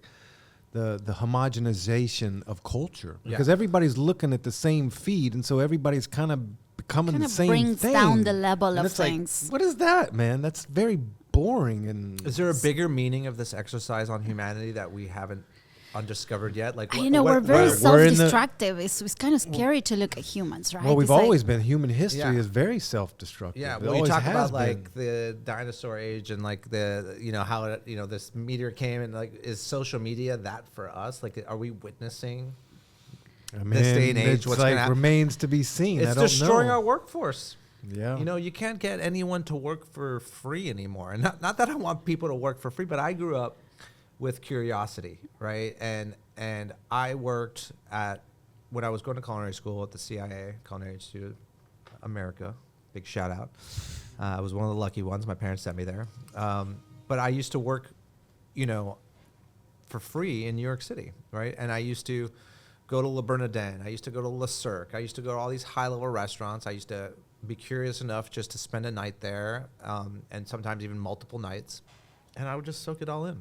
the homogenization of culture, because everybody's looking at the same feed, and so everybody's kind of becoming the same brings thing. down the level And of it's like, things. what is that, man? That's very boring. And Is there a bigger meaning of this exercise on humanity that we haven't undiscovered yet? Like, we're very self-destructive. It's kind of scary to look at humans, right? Well, we've It's like- always been. Human history is very self-destructive. Yeah, It well, you always talk has about been. like the dinosaur age and like the how it, this meteor came, and like, is social media that for us? Like, are we witnessing this day and age? It's What's like gonna remains to be seen. It's I don't destroying know. our workforce. Yeah. You can't get anyone to work for free anymore. And not that I want people to work for free, but I grew up with curiosity, right? And I worked when I was going to culinary school at the CIA, Culinary Institute of America. Big shout out. I was one of the lucky ones. My parents sent me there. But I used to work, for free in New York City, right? And I used to go to Le Bernardin. I used to go to Le Cirque. I used to go to all these high-level restaurants. I used to be curious enough just to spend a night there, and sometimes even multiple nights. And I would just soak it all in,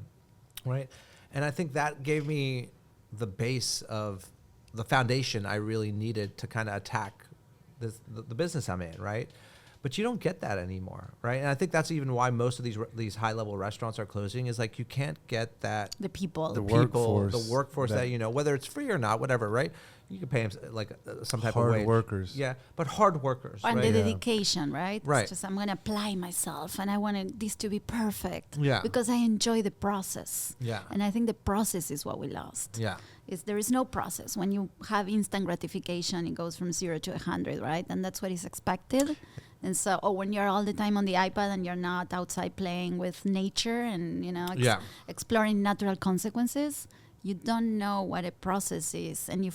right? And I think that gave me the base of the foundation I really needed to kind of attack the business I'm in, right? But you don't get that anymore, right? And I think that's even why most of these high-level restaurants are closing, is like you can't get that the people, the workforce that whether it's free or not, whatever, right? You can pay them like some type of wage. Hard workers. Yeah, but hard workers. and right? the dedication, right? Right. It's just I'm going to apply myself, and I want this to be perfect. Yeah. Because I enjoy the process. Yeah. And I think the process is what we lost. Yeah. There is no process. When you have instant gratification, it goes from 0 to 100, right? And that's what is expected. And so, when you're all the time on the iPad and you're not outside playing with nature and, exploring natural consequences, you don't know what a process is, and you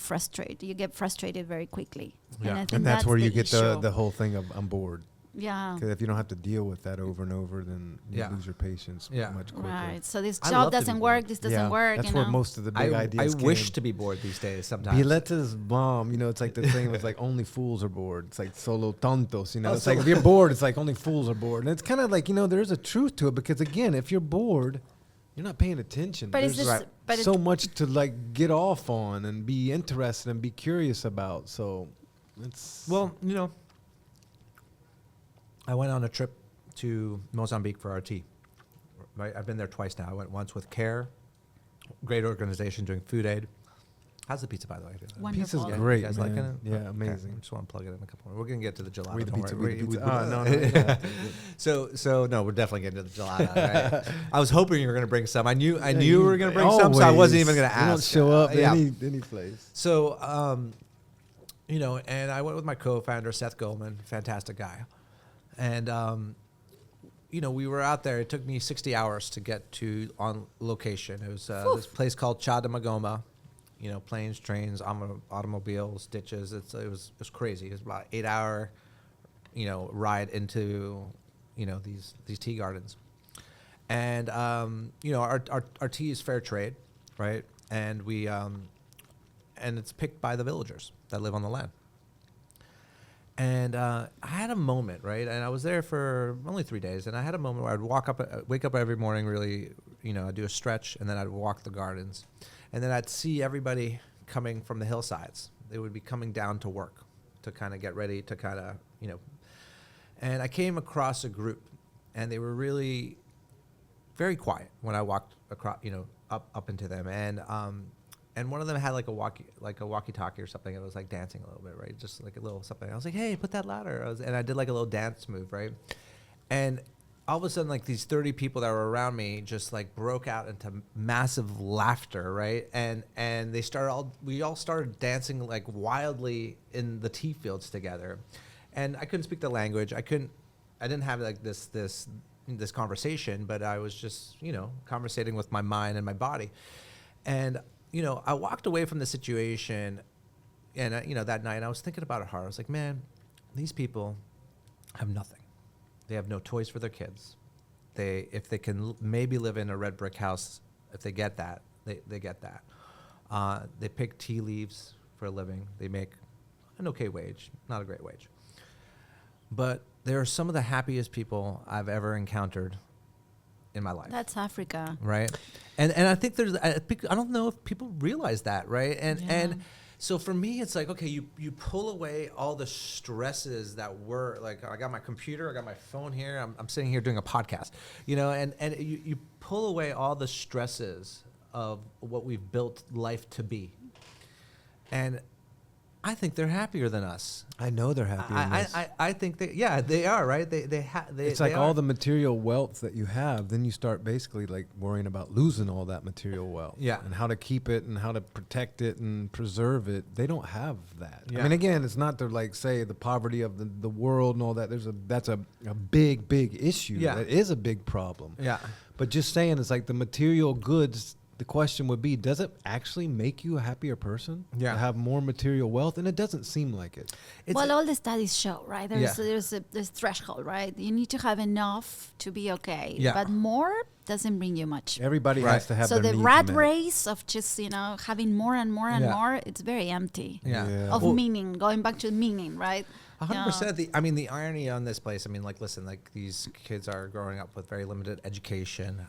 get frustrated very quickly. Yeah. And I think And that's where you the get issue. the whole thing of I'm bored. Yeah. Because if you don't have to deal with that over and over, then you Yeah. lose your patience Yeah. much quicker. Right. So this I job love to be doesn't bored. work. This doesn't work. That's you where know? most of the big ideas I wish came. to be bored these days sometimes. Violeta's bomb. You know, it's like the thing was like only fools are bored. It's like solo tontos. You know, Oh, it's like if you're bored, it's like only fools are bored. And it's kind of like, you know, there's a truth to it because again, if you're bored, you're not paying attention. But There's it's just, but so much to like get off on and be interested and be curious about. So it's Well, you know, I went on a trip to Mozambique for RT. Right, I've been there twice now. I went once with CARE, great organization doing food aid. How's the pizza, by the way? Wonderful. pizza's Yeah, great. you guys man. liking it? Yeah, Okay, amazing. I just want to plug it in a couple more. We're gonna get to the gelato. We the don't pizza, worry. we the pizza. No. No. So no, we're definitely getting to the gelato. Right? I was hoping you were gonna bring some. I knew Yeah, you were gonna bring some, so I wasn't even gonna You don't ask. show up Yeah. any place. So, you know, and I went with my co-founder, Seth Goldman, fantastic guy. And, you know, we were out there. It took me 60 hours to get to on location. It was this place called Chadamagoma. You know, planes, trains, automobiles, ditches. It was crazy. It was about 8-hour, you know, ride into, you know, these tea gardens. And, you know, our tea is fair trade, right? And we, and it's picked by the villagers that live on the land. And I had a moment, right? And I was there for only 3 days. And I had a moment where I'd wake up every morning, really, you know, I'd do a stretch, and then I'd walk the gardens. And then I'd see everybody coming from the hillsides. They would be coming down to work to kind of get ready to kind of, you know. And I came across a group, and they were really very quiet when I walked across, you know, up into them. And one of them had like a walkie-talkie or something, and it was like dancing a little bit, right? Just like a little something. I was like, hey, put that louder. And I did like a little dance move, right? And all of a sudden, like these 30 people that were around me just like broke out into massive laughter, right? And we all started dancing like wildly in the tea fields together. And I couldn't speak the language. I didn't have like this conversation, but I was just, you know, conversating with my mind and my body. And you know, I walked away from the situation, and you know, that night I was thinking about it hard. I was like, man, these people have nothing. They have no toys for their kids. If they can maybe live in a red brick house, if they get that, they get that. They pick tea leaves for a living. They make an okay wage, not a great wage. But they're some of the happiest people I've ever encountered in my life. That's Africa. Right. And I think I don't know if people realize that, right? And so for me, it's like, okay, you pull away all the stresses that were like, I got my computer, I got my phone here, I'm sitting here doing a podcast, you know, and you pull away all the stresses of what we've built life to be. And I think they're happier than us. I know they're happy. I think they are, right? It's like all the material wealth that you have, then you start basically like worrying about losing all that material wealth. Yeah. And how to keep it and how to protect it and preserve it. They don't have that. Yeah. I mean, again, it's not to like say the poverty of the world and all that. That's a big issue. Yeah. That is a big problem. Yeah. But just saying, it's like the material goods. The question would be, does it actually make you a happier person? Yeah. To have more material wealth? And it doesn't seem like it. Well, all the studies show, right? There's a threshold, right? You need to have enough to be okay. Yeah. But more doesn't bring you much. Everybody Right. has to have So their the needs rat met. race of just, you know, having more and more and Yeah. more, it's very empty. Yeah. Yeah. Of Well, meaning, going back to meaning, right? 100%. The irony on this place. I mean, like, listen, like these kids are growing up with very limited education,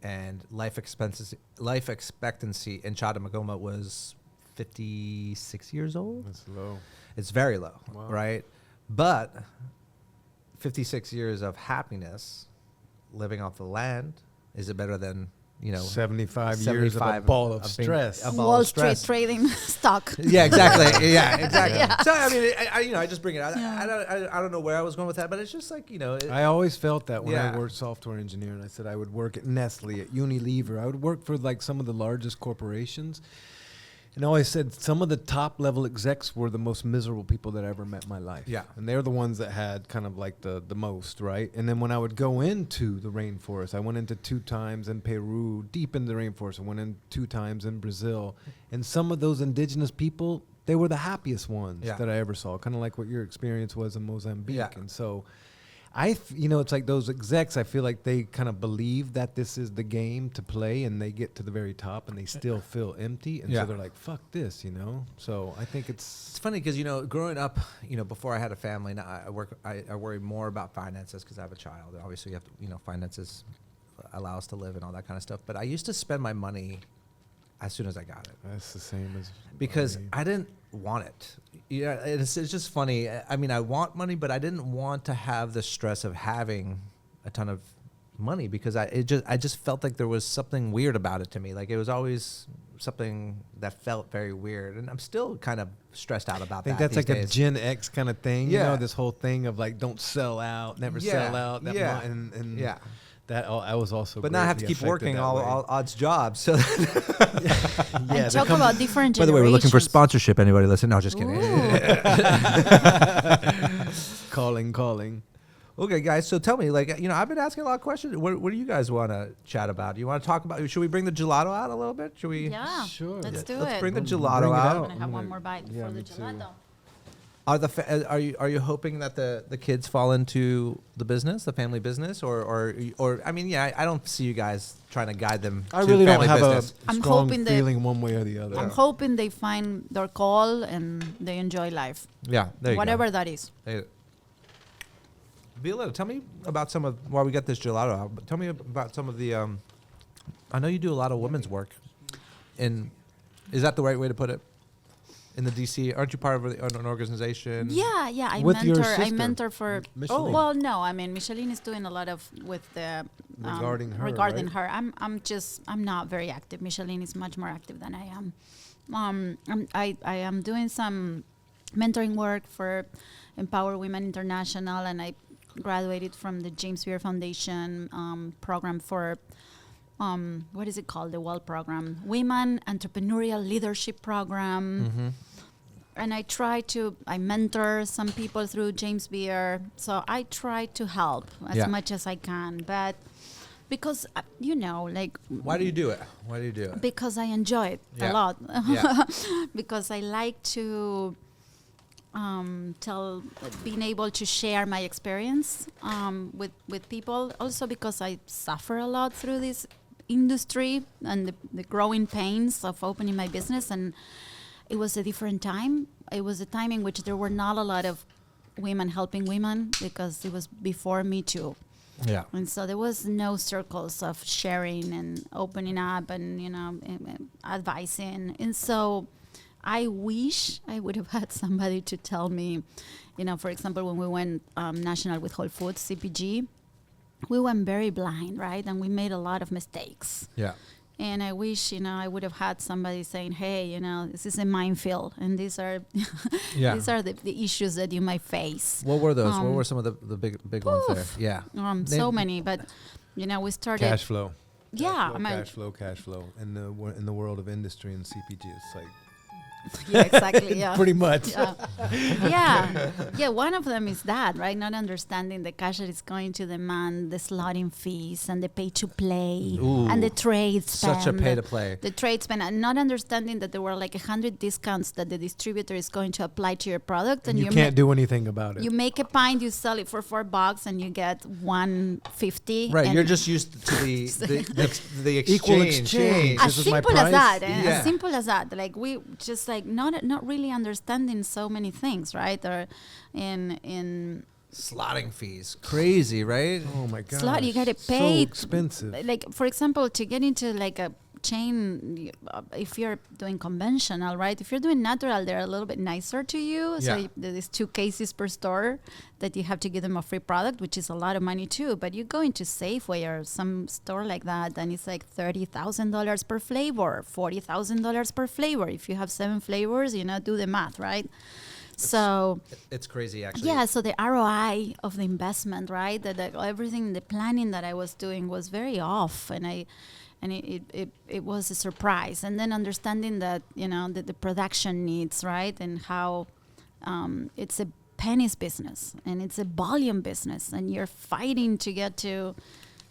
and life expectancy in Chadamagoma was 56 years old. That's low. It's very low, Wow. right? But 56 years of happiness, living off the land, is it better than, you know, 75 years of a ball of being- stress. a ball Wall of Street stress. trading stock. Yeah, exactly. Yeah, exactly. Yeah. So I mean, I just bring it out. Yeah. I don't know where I was going with that, but it's just like, you know. I always felt that when Yeah. I worked software engineer, and I said I would work at Nestle, at Unilever. I would work for like some of the largest corporations. And I always said some of the top level execs were the most miserable people that I ever met in my life. Yeah. And they're the ones that had kind of like the most, right? And then when I would go into the rainforest, I went into 2 times in Peru, deep in the rainforest. I went in 2 times in Brazil. And some of those indigenous people, they were the happiest ones Yeah. that I ever saw. Kind of like what your experience was in Mozambique. Yeah. And so it's like those execs, I feel like they kind of believe that this is the game to play, and they get to the very top and they still feel empty. And Yeah. so they're like, fuck this, So I think It's funny because, growing up, before I had a family, now I worry more about finances because I have a child. Obviously, you have to, finances allow us to live and all that kind of stuff. But I used to spend my money as soon as I got it. that's the same as Because I didn't want it. It's just funny. I mean, I want money, but I didn't want to have the stress of having a ton of money because I just felt like there was something weird about it to me. Like it was always something that felt very weird, and I'm still kind of stressed out about that. I think that's like these a days. Gen X kind of thing, Yeah. this whole thing of like don't sell out, never sell out. And yeah. That I was also. But now I have to keep working all odds jobs. So And talk about different generations. By the way, we're looking for sponsorship. Anybody listen? No, just kidding. calling. Okay, guys. So tell me, I've been asking a lot of questions. What do you guys want to chat about? You want to talk about? Should we bring the gelato out a little bit? Should we? Yeah, Sure. let's do Let's it. bring the Bring gelato it out. I'm gonna have one more bite yeah, for the me too. gelato. Are you hoping that the kids fall into the business, the family business, or I mean, I don't see you guys trying to guide them. I to really don't family have business. a I'm strong hoping that- feeling one way or the other. I'm hoping they find their call and they enjoy life, Yeah, there you whatever go. that is. Violeta, tell me about some of while we got this gelato out. But tell me about some of the. I know you do a lot of women's work. Is that the right way to put it? In the DC, aren't you part of an organization? Yeah. I With your mentor. I sister, mentor for. Michelin. Oh well, no. I mean, Micheline is doing a lot of with the Regarding her, Regarding right? her, I'm not very active. Micheline is much more active than I am. I am doing some mentoring work for Empower Women International, and I graduated from the James Beard Foundation program for. What is it called? The WELL program, Women Entrepreneurial Leadership Program. Mm-hmm. And I mentor some people through James Beard. So I try to help as much as I can. But because, Why do you do it? Why do you do it? because I enjoy it Yeah. a lot. Yeah. Because I like to being able to share my experience with people. Also because I suffer a lot through this industry and the growing pains of opening my business, and it was a different time. It was a time in which there were not a lot of women helping women because it was before Me Too. Yeah. And so there was no circles of sharing and opening up and, advising. And so I wish I would have had somebody to tell me, for example, when we went national with Whole Foods, CPG, we went very blind, right? And we made a lot of mistakes. Yeah. And I wish, I would have had somebody saying, hey, this is a minefield. And these are these are the issues that you might face. What were those? What were some of the big ones there? Yeah. So many. But, we started. Cash flow. Yeah. Cash flow. In the world of industry and CPG, it's like Yeah, exactly. Yeah. pretty much. Yeah. One of them is that, right? Not understanding the cash that is going to demand the slotting fees and the pay to play and the trade spend. Such a pay to play. The trade spend, and not understanding that there were like 100 discounts that the distributor is going to apply to your product, And you can't do anything about it. You make a pint, you sell it for $4, and you get $1.50. Right. and You're just used to the exchange. Equal exchange. as This is my simple as price. that, Yeah. as simple as that. Like we just not really understanding so many things, right? Or in Slotting fees. Crazy, right? Oh my god. slot, you gotta pay. So expensive. Like for example, to get into like a chain, if you're doing conventional, right? If you're doing natural, they're a little bit nicer to you. So Yeah. there's 2 cases per store that you have to give them a free product, which is a lot of money too. But you go into Safeway or some store like that, and it's like $30,000 per flavor, $40,000 per flavor. If you have 7 flavors, do the math, right? So It's crazy, actually. yeah, so the ROI of the investment, right? That everything, the planning that I was doing was very off, and it was a surprise. And then understanding that the production needs, right, and how it's a pennies business and it's a volume business, and you're fighting to get to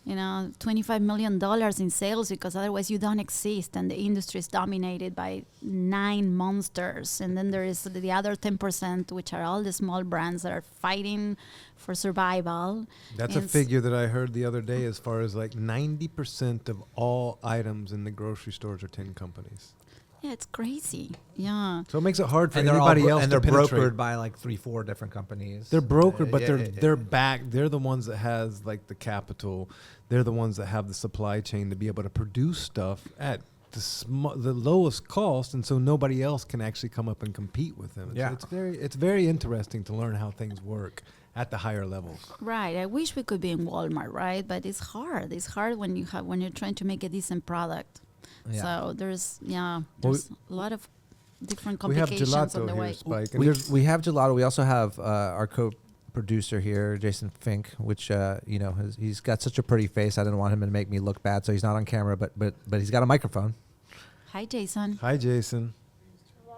$25 million in sales, because otherwise you don't exist, and the industry is dominated by 9 monsters. And then there is the other 10%, which are all the small brands that are fighting for survival. That's a figure that I heard the other day, as far as like 90% of all items in the grocery stores are 10 companies. Yeah, it's crazy. Yeah. So it makes it hard for And anybody else and to they're penetrate. brokered by like 3-4 different companies. They're brokered, but Yeah, they're back. They're the ones that has like the capital. They're the ones that have the supply chain to be able to produce stuff at the lowest cost, and so nobody else can actually come up and compete with them. Yeah. It's very interesting to learn how things work at the higher levels. Right. I wish we could be in Walmart, right? But it's hard. It's hard when you're trying to make a decent product. Yeah. So there's a lot of different We have complications on gelato the here, way. Spike. And We have gelato. We also have our co-producer here, Jason Fink, which he's got such a pretty face. I didn't want him to make me look bad, so he's not on camera. But he's got a microphone. Hi, Jason. Hi, Jason. Hi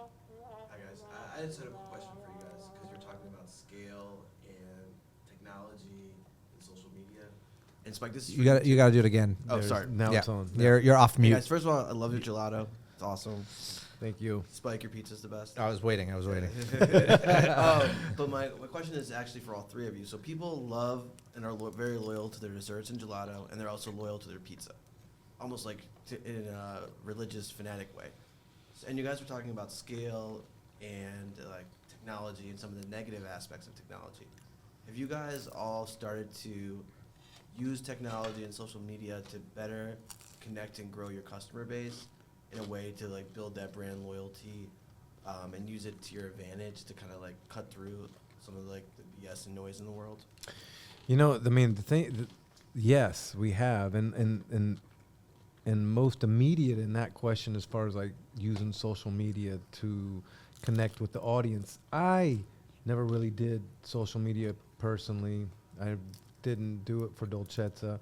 guys, I just had a question for you guys, because you're talking about scale and technology and social media. And Spike, this is You got to do it again. Oh, There's- sorry. Now Yeah. it's on. You're off Hey mute. guys, first of all, I love your gelato. It's awesome. Thank you. Spike, your pizza's the best. I was waiting. But my question is actually for all three of you. So people love and are very loyal to their desserts and gelato, and they're also loyal to their pizza, almost like in a religious fanatic way. And you guys were talking about scale and like technology and some of the negative aspects of technology. Have you guys all started to use technology and social media to better connect and grow your customer base in a way to like build that brand loyalty, and use it to your advantage to kind of like cut through some of like the BS and noise in the world? Yes, we have, and most immediate in that question, as far as like using social media to connect with the audience. I never really did social media personally. I didn't do it for Dolcezza.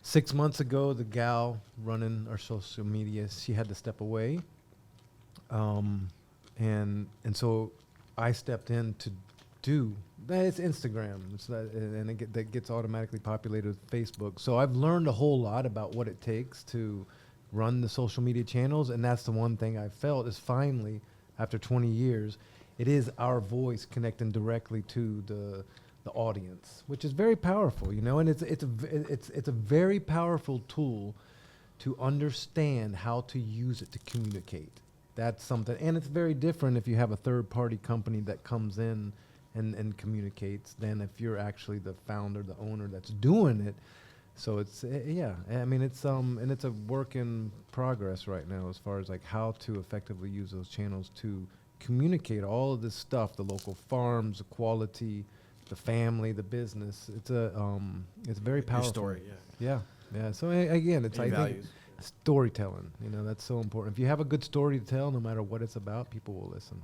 6 months ago, the gal running our social media, she had to step away. And so I stepped in to do, it's Instagram, that gets automatically populated with Facebook. So I've learned a whole lot about what it takes to run the social media channels, and that's the one thing I felt is finally, after 20 years, it is our voice connecting directly to the audience, which is very powerful, and it's a very powerful tool to understand how to use it to communicate. That's something, and it's very different if you have a third-party company that comes in and communicates than if you're actually the founder, the owner that's doing it. So it's it's a work in progress right now, as far as like how to effectively use those channels to communicate all of this stuff, the local farms, the quality, the family, the business. It's very powerful. Your story, Yeah. So again, it's, And I your think, values. storytelling. That's so important. If you have a good story to tell, no matter what it's about, people will listen.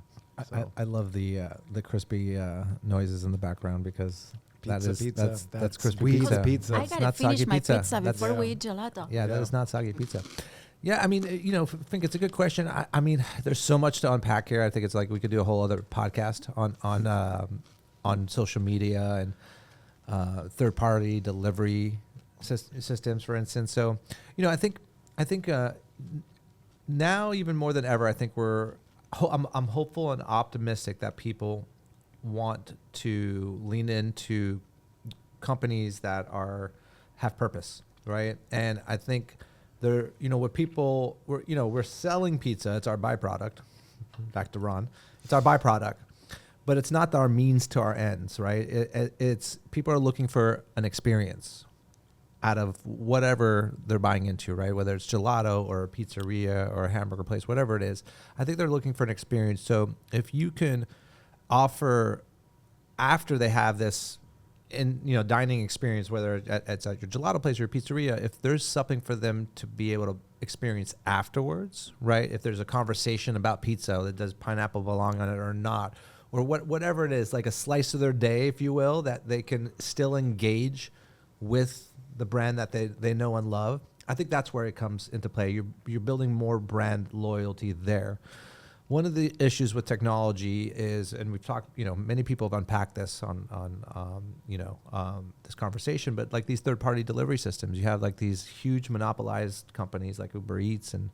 So. I love the crispy noises in the background, because that's crispy sweet pizza. pizza. I It's gotta not finish soggy my pizza. pizza That's- before we eat gelato. Yeah, that Yeah. is not soggy pizza. Yeah, I mean, I think it's a good question. I mean, there's so much to unpack here. I think it's like we could do a whole other podcast on social media and third-party delivery systems, for instance. So, I think now even more than ever, I think I'm hopeful and optimistic that people want to lean into companies that have purpose, right? And I think we're selling pizza. It's our byproduct. Back to Ron. It's our byproduct, but it's not our means to our ends, right? It's people are looking for an experience out of whatever they're buying into, right? Whether it's gelato or a pizzeria or a hamburger place, whatever it is, I think they're looking for an experience. So if you can offer, after they have this dining experience, whether it's at your gelato place or your pizzeria, if there's something for them to be able to experience afterwards, right? If there's a conversation about pizza, that does pineapple belong on it or not, or whatever it is, like a slice of their day, if you will, that they can still engage with the brand that they know and love. I think that's where it comes into play. You're building more brand loyalty there. one of the issues with technology is, and we've talked, many people have unpacked this on this conversation, but like these third-party delivery systems, you have like these huge monopolized companies like Uber Eats and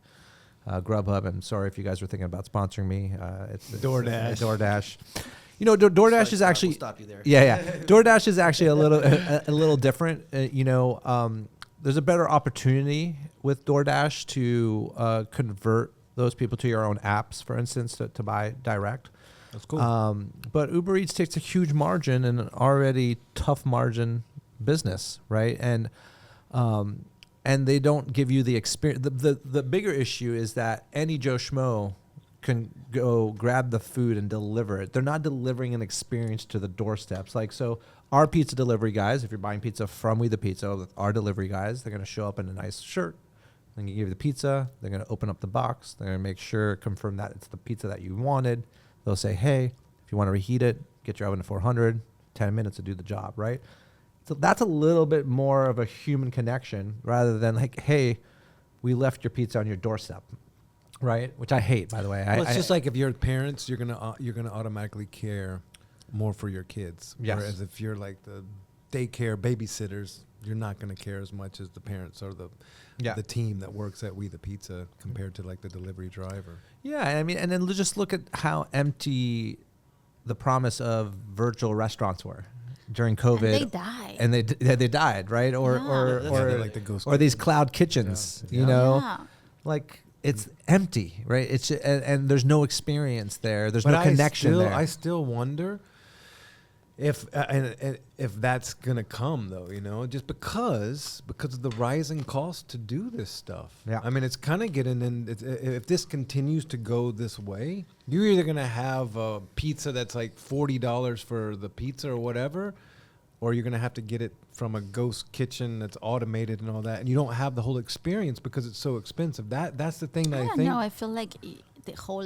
Grubhub. I'm sorry if you guys were thinking about sponsoring me. It's DoorDash. DoorDash. DoorDash is actually. We'll stop you there. Yeah. DoorDash is actually a little different. There's a better opportunity with DoorDash to convert those people to your own apps, for instance, to buy direct. That's cool. But Uber Eats takes a huge margin in an already tough margin business, right? And they don't give you the experience. The bigger issue is that any Joe Schmo can go grab the food and deliver it. They're not delivering an experience to the doorsteps. Like, so our pizza delivery guys, if you're buying pizza from We The Pizza, with our delivery guys, they're going to show up in a nice shirt. They're going to give you the pizza. They're going to open up the box. They're going to make sure, confirm that it's the pizza that you wanted. They'll say, hey, if you want to reheat it, get your oven to 400, 10 minutes to do the job, right? So that's a little bit more of a human connection rather than like, hey, we left your pizza on your doorstep. Right, which I hate, by the way. Well, it's just like if you're parents, you're gonna automatically care more for your kids. Yes. Whereas if you're like the daycare babysitters, you're not gonna care as much as the parents or the team that works at We The Pizza compared to like the delivery driver. Yeah, I mean, and then just look at how empty the promise of virtual restaurants were during COVID. And they died. And they died, right? Or like the ghost or these cloud kitchens, Yeah. like. It's empty, right? It's and there's no experience there. There's But no connection there. I still wonder if that's gonna come though, just because of the rising cost to do this stuff. Yeah. I mean, it's kind of getting in. If this continues to go this way, you're either gonna have a pizza that's like $40 for the pizza or whatever, or you're going to have to get it from a ghost kitchen that's automated and all that. And you don't have the whole experience because it's so expensive. That's the thing that I think. No, I feel like the whole,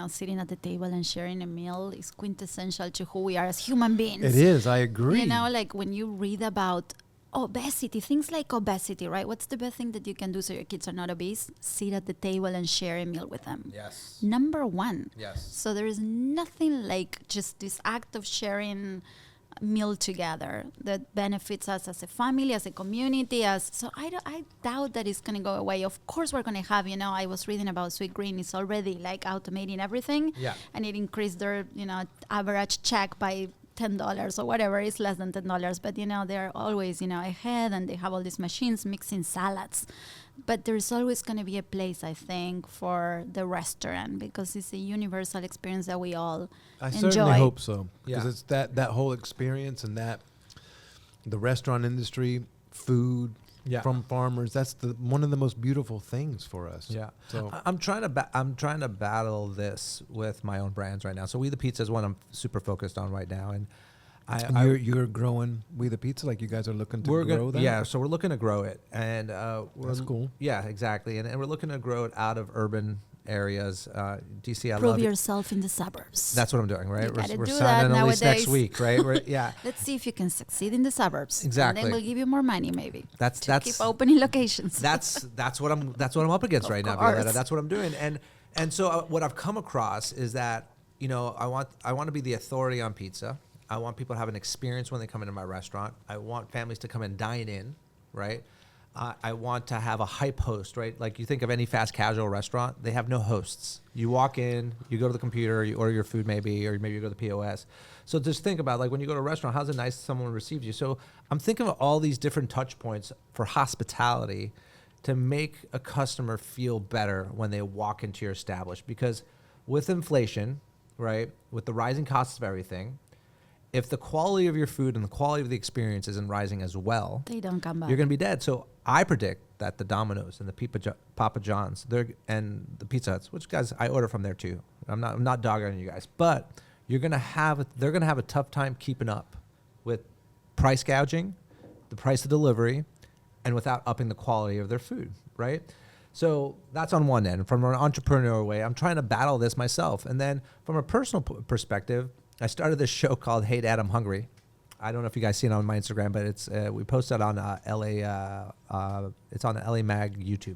sitting at the table and sharing a meal is quintessential to who we are as human beings. It is. I agree. Like when you read about obesity, things like obesity, right? What's the best thing that you can do so your kids are not obese? Sit at the table and share a meal with them. Yes. Number one. Yes. So there is nothing like just this act of sharing meal together that benefits us as a family, as a community. I doubt that it's going to go away. Of course we're going to have, I was reading about Sweet Green. It's already like automating everything. Yeah. And it increased their, average check by $10 or whatever. It's less than $10, but they're always, ahead, and they have all these machines mixing salads. But there's always going to be a place, I think, for the restaurant because it's a universal experience that we all enjoy. I certainly hope so, because Yeah. it's that whole experience and that the restaurant industry, food from farmers. That's one of the most beautiful things for us. Yeah. So I'm trying to battle this with my own brands right now. So We The Pizza is one I'm super focused on right now, and you're growing We The Pizza, like you guys are looking to grow that? Yeah, so we're looking to grow it, and that's cool. Yeah, exactly, and we're looking to grow it out of urban areas. DC, I Prove love yourself in the suburbs. That's what I'm doing, right? You We're do signing that a lease next nowadays. week, right? Yeah. Let's see if you can succeed in the suburbs. Exactly. And then we'll give you more money, maybe. That's keep opening locations. That's what I'm up against right now, Violeta. That's what I'm doing, and so what I've come across is that I want to be the authority on pizza. I want people to have an experience when they come into my restaurant. I want families to come and dine in, right? I want to have a hype host, right? Like you think of any fast casual restaurant, they have no hosts. You walk in, you go to the computer, you order your food maybe, or maybe you go to the POS. So just think about like when you go to a restaurant, how's it nice someone receives you? So I'm thinking of all these different touch points for hospitality to make a customer feel better when they walk into your establishment. Because with inflation, right, with the rising costs of everything, if the quality of your food and the quality of the experience isn't rising as well, they don't come back. You're going to be dead. So I predict that the Domino's and the Papa John's and the Pizza Huts, which guys I order from there too. I'm not dogging on you guys, but they're going to have a tough time keeping up with price gouging, the price of delivery, and without upping the quality of their food, right? So that's on one end. From an entrepreneurial way, I'm trying to battle this myself. And then from a personal perspective, I started this show called Hey Dad, I'm Hungry. I don't know if you guys see it on my Instagram, but it's we posted on LA. It's on LA Mag YouTube,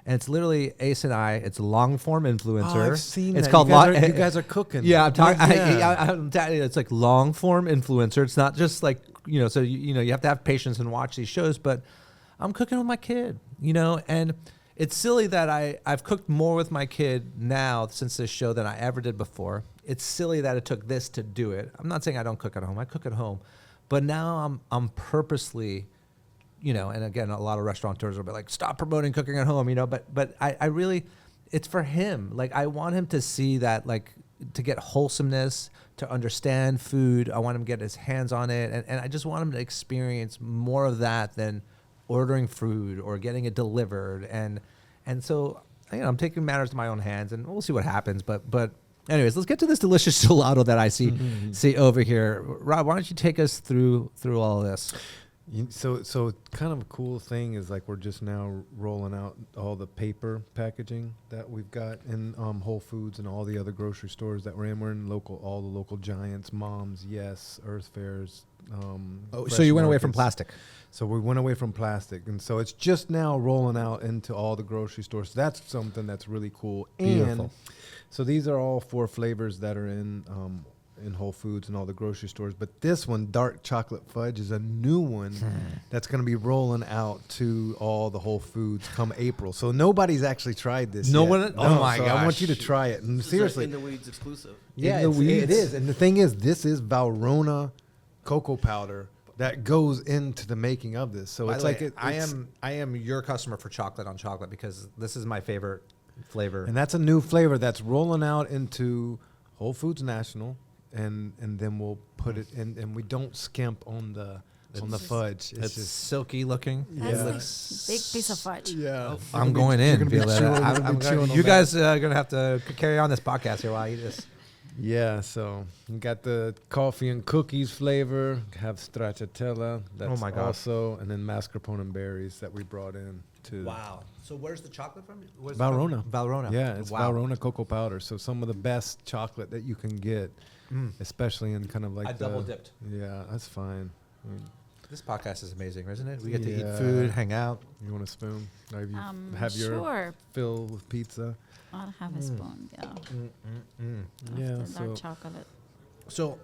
And it's literally Ace and I. It's a long form influencer. Oh, I've seen it's that. called You guys are cooking. Yeah, I'm talking. Yeah. I'm telling you, it's like long form influencer. It's not just like, so you have to have patience and watch these shows. But I'm cooking with my kid, and it's silly that I've cooked more with my kid now since this show than I ever did before. It's silly that it took this to do it. I'm not saying I don't cook at home. I cook at home, but now I'm purposely. And again, a lot of restaurateurs will be like, stop promoting cooking at home, but I really, it's for him. Like, I want him to see that, like, to get wholesomeness, to understand food. I want him to get his hands on it. And I just want him to experience more of that than ordering food or getting it delivered. And so, I'm taking matters to my own hands, and we'll see what happens. But anyways, let's get to this delicious gelato that I see over here. Rob, why don't you take us through all of this? So kind of a cool thing is, like, we're just now rolling out all the paper packaging that we've got in Whole Foods and all the other grocery stores that we're in. We're in all the local giants, Moms, Yes, Earth Fairs. So you went away from plastic. So we went away from plastic, and so it's just now rolling out into all the grocery stores. So that's something that's really cool. Beautiful. And so these are all 4 flavors that are in Whole Foods and all the grocery stores. But this one, dark chocolate fudge, is a new one that's going to be rolling out to all the Whole Foods come April. So nobody's actually tried this yet. Oh my so gosh. I want you to try it. And This seriously. is In the Weeds exclusive. Yeah, In the Weeds. it is. And the thing is, this is Valrhona cocoa powder that goes into the making of this. So By it's the like way, I am your customer for chocolate on chocolate, because this is my favorite flavor. And that's a new flavor that's rolling out into Whole Foods National. And then we'll put it in, and we don't skimp on the fudge. It's just silky looking. That's Yeah. a big piece of fudge. Yeah, I'm going in, Violeta. chewing on You that. guys are going to have to carry on this podcast here while I eat this. Yeah, so you got the coffee and cookies flavor, have stracciatella. That's my gosh. also, and then mascarpone and berries that we brought in too. Wow. So where's the chocolate from? Valrhona. Valrhona. Yeah, it's Wow. Valrhona cocoa powder. So some of the best chocolate that you can get, especially in kind of like I double dipped. Yeah, that's fine. I mean, This podcast is amazing, isn't it? We get to Yeah. eat food, hang out. you want a spoon? Or have you have your Sure. fill with pizza? I'll have a spoon. Yeah. Yeah, Of the dark so- chocolate. So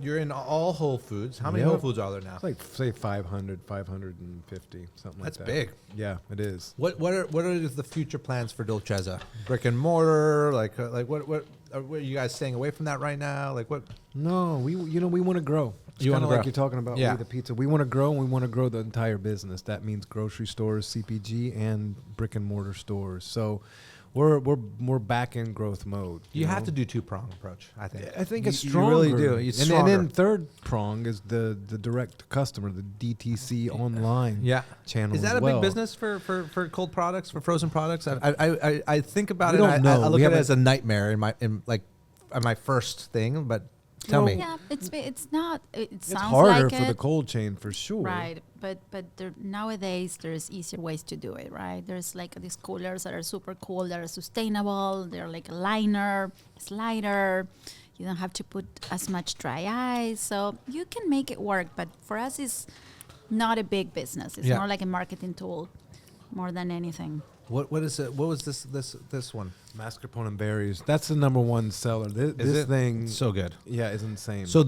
you're in all Whole Foods. How many Yep. Whole Foods are there now? It's like, say 500, 550, something That's like that. big. Yeah, it is. What are the future plans for Dolcezza? Brick and mortar, like what are you guys staying away from that right now? Like what? No, we want to grow. It's You kind wanna of like grow. you're talking about Yeah. with the pizza. We want to grow, and we want to grow the entire business. That means grocery stores, CPG, and brick and mortar stores. So we're back in growth mode. You have know? to do 2-prong approach, I think. I think it's You stronger. really do. It's and stronger. then third prong is the direct to customer, the DTC online Yeah. channel. Is that as a well. big business for cold products, for frozen products? I think about We it. don't And know. I look We at it haven't- as a nightmare in my first thing. But tell me, Yeah, it's not. It It's sounds harder like for the it. cold chain for sure. Right, but nowadays there's easier ways to do it, right? There's like these coolers that are super cool, that are sustainable. They're like a liner, it's lighter. You don't have to put as much dry ice, so you can make it work. But for us, it's not a big business. It's Yeah. more like a marketing tool, more than anything. what is it? What was this one? Mascarpone and berries. That's the number one seller. This it? thing, So good. yeah, is insane. So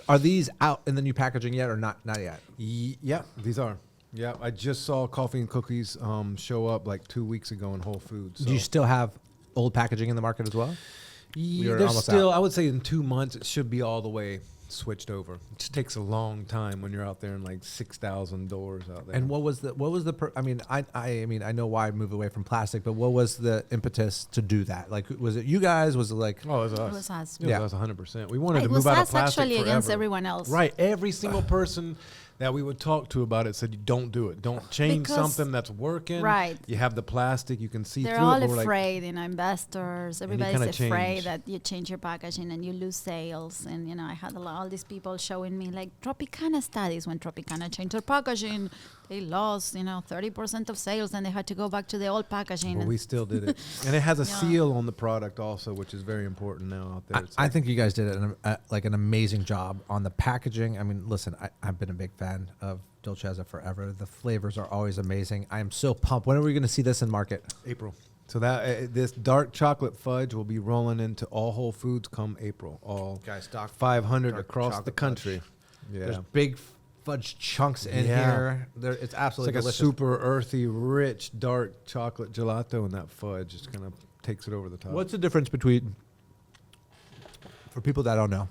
are these out in the new packaging yet or not? Not yet. Yeah, these are. Yeah, I just saw coffee and cookies show up like 2 weeks ago in Whole Foods. Do you still have old packaging in the market as well? You're There's almost still, out. I would say in 2 months, it should be all the way switched over. It just takes a long time when you're out there in like 6,000 doors out there. And what was the I know why I moved away from plastic, but what was the impetus to do that? Like, was it you guys? Was it like, Oh, it was us. It was us. It Yeah. was us 100%. We wanted It to was move out of us plastic actually forever. against everyone else. Right. Every single person that we would talk to about it said, you don't do it. Don't change Because- something that's working. Right. You have the plastic. You can see They're through all it. but we're like, afraid, investors. Everybody's kinda afraid change. that you change your packaging and you lose sales. And I had all these people showing me like Tropicana studies. When Tropicana changed their packaging, they lost, 30% of sales, and they had to go back to the old packaging. But we still did it. And it has a seal on the product also, which is very important now out there. I think you guys did an amazing job on the packaging. I mean, listen, I've been a big fan of Dolcezza forever. The flavors are always amazing. I am so pumped. When are we going to see this in market? April. So that this dark chocolate fudge will be rolling into all Whole Foods come April. All Guys, stock 500 dark across the chocolate country. fudge. Yeah. There's big fudge chunks in here. It's It's absolutely like delicious. a super earthy, rich, dark chocolate gelato, and that fudge just kind of takes it over the top. What's the difference between, for people that don't know,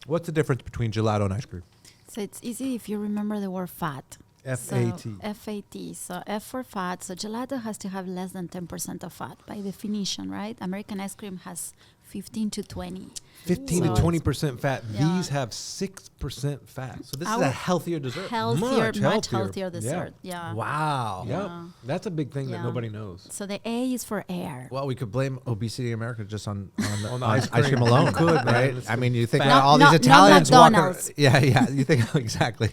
what's the difference between gelato and ice cream? So it's easy if you remember the word fat. F-A-T. So F-A-T. So F for fat. So gelato has to have less than 10% of fat by definition, right? American ice cream has 15 to 20. 15 So to 20% fat. Yeah. These have 6% fat. So this is Our a healthier dessert. Much Much healthier healthier. dessert. Yeah. Wow. Yep. Yeah. That's a big thing that Yeah. nobody knows. So the A is for air. Well, we could blame obesity in America just on the ice ice cream cream. alone, You could, man. right? It's I mean, you think fat. about all Not- these not- not Italians walking. McDonald's. Yeah. You think exactly.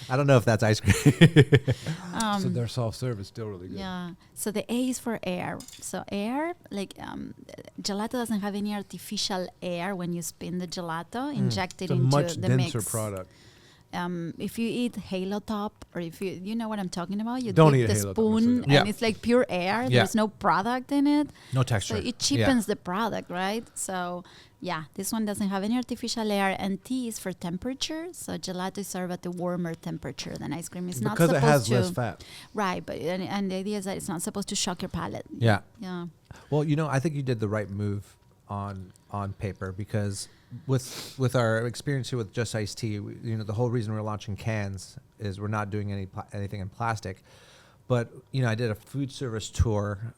I don't know if that's ice cream. So their soft serve is still really good. Yeah. So the A is for air. So air, like gelato doesn't have any artificial air when you spin the gelato, inject it It's a into much the denser mix. product. If you eat Halo Top, or if you know what I'm talking about, you Don't dip eat the Halo Top, spoon it's Yeah. and it's like pure air. Yeah. There's no product in it. No texture. So it cheapens the product, right? So yeah, this one doesn't have any artificial air, and T is for temperature. So gelato is served at a warmer temperature than ice cream. It's not Because supposed it has to, less fat. right? But and the idea is that it's not supposed to shock your palate. Yeah. Yeah. Well, I think you did the right move on paper, because with our experience here with Just Iced Tea, the whole reason we're launching cans is we're not doing anything in plastic. But I did a food service tour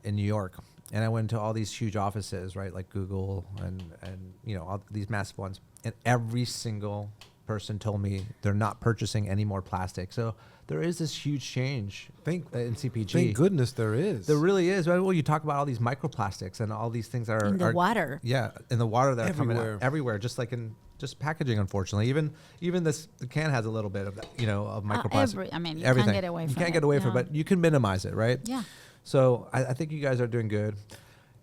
in New York, and I went to all these huge offices, right, like Google and all these massive ones, and every single person told me they're not purchasing any more plastic. So there is this huge change in CPG. Thank goodness there is. There really is. Well, you talk about all these microplastics and all these things that are In the water. Yeah, in the water that are coming Everywhere. out everywhere, just like in packaging. Unfortunately, even the can has a little bit of that, of microplastic. You Everything. can't get away from it. You can't get away from Yeah. it, but you can minimize it, right? Yeah. So I think you guys are doing good.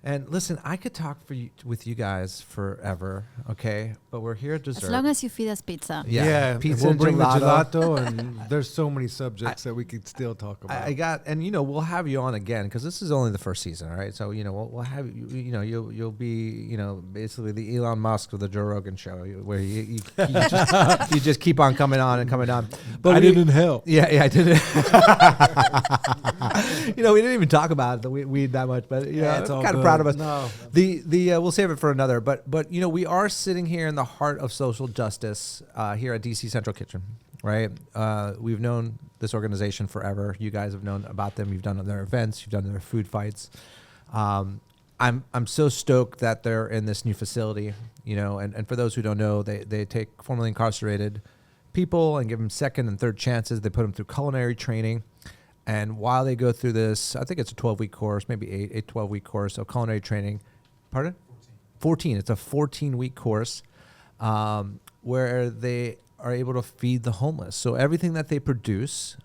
And listen, I could talk with you guys forever, okay? But we're here at dessert. As long as you feed us pizza. Yeah, pizza we'll and bring gelato. the gelato, and there's so many subjects that we could still talk about. I got, and we'll have you on again, because this is only the first season, all right? So we'll have you. You'll be basically the Elon Musk of the Joe Rogan show, where you just keep on coming on and coming on. But I didn't help. Yeah, I didn't. We didn't even talk about the weed that much, but it's all kind of good. proud of us. No. The we'll save it for another. But we are sitting here in the heart of social justice here at DC Central Kitchen, right? We've known this organization forever. You guys have known about them. You've done their events. You've done their food fights. I'm so stoked that they're in this new facility. And for those who don't know, they take formerly incarcerated people and give them second and third chances. They put them through culinary training. And while they go through this, I think it's a 12-week course, maybe 12-week course of culinary training. Pardon? 14. It's a 14-week course where they are able to feed the homeless. So everything that they produce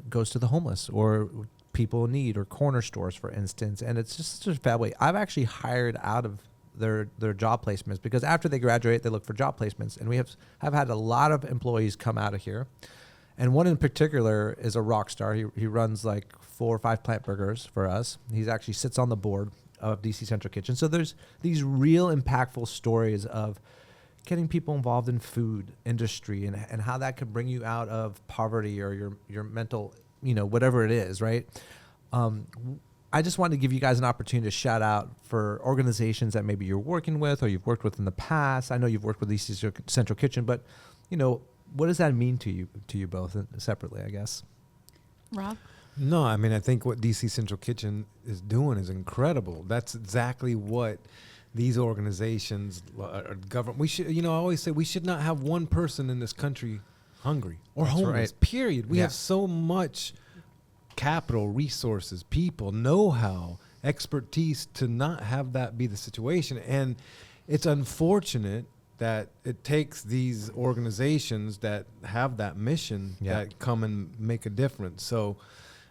goes to the homeless or people in need, or corner stores, for instance. And it's just a bad way. I've actually hired out of their job placements, because after they graduate, they look for job placements. And we have had a lot of employees come out of here. And one in particular is a rock star. He runs like 4 or 5 plant burgers for us. He actually sits on the board of DC Central Kitchen. So there's these real impactful stories of getting people involved in food industry and how that could bring you out of poverty or your mental, whatever it is, right? I just wanted to give you guys an opportunity to shout out for organizations that maybe you're working with or you've worked with in the past. I know you've worked with DC Central Kitchen, but, what does that mean to you both separately, I guess? Rob? No, I think what DC Central Kitchen is doing is incredible. That's exactly what these organizations, government, we should, I always say we should not have one person in this country hungry or That's homeless, right. period. We Yeah. have so much capital, resources, people, know-how, expertise to not have that be the situation. And it's unfortunate that it takes these organizations that have that mission that come and make a difference. So,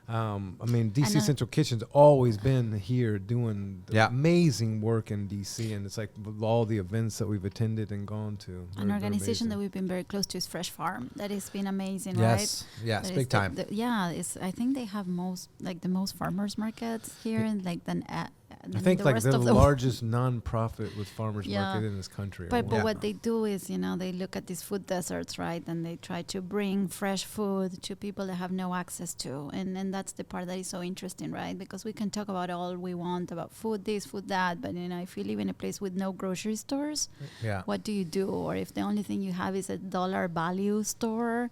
I mean, DC Central Kitchen's always been here doing amazing work in DC, and it's like with all the events that we've attended and gone to. An organization that we've been very close to is Fresh Farm. That has been amazing, yes. right? Yes, big time. I think they have the most farmers markets here, and like I think like the largest non-profit with farmers market in this country. But what they do is, they look at these food deserts, right? And they try to bring fresh food to people that have no access to. And that's the part that is so interesting, right? Because we can talk about all we want about food this, food that. But, if you live in a place with no grocery stores, what do you do? Or if the only thing you have is a dollar value store,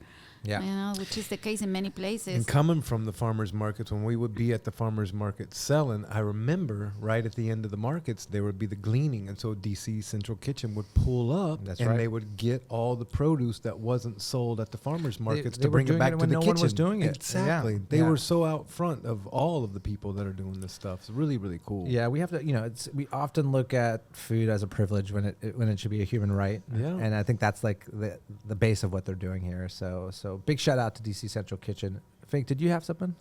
which is the case in many places. And coming from the farmers markets, when we would be at the farmers market selling, I remember right at the end of the markets, there would be the gleaning. And so DC Central Kitchen would pull up they would get all the produce that wasn't sold at the farmers markets to bring it back to the kitchen. No one was doing it. Exactly. Yeah. They were so out front of all of the people that are doing this stuff. It's really, really cool. Yeah, we have to, we often look at food as a privilege when it should be a human right. Yeah. And I think that's like the base of what they're doing here. So big shout out to DC Central Kitchen. Fink, did you have something?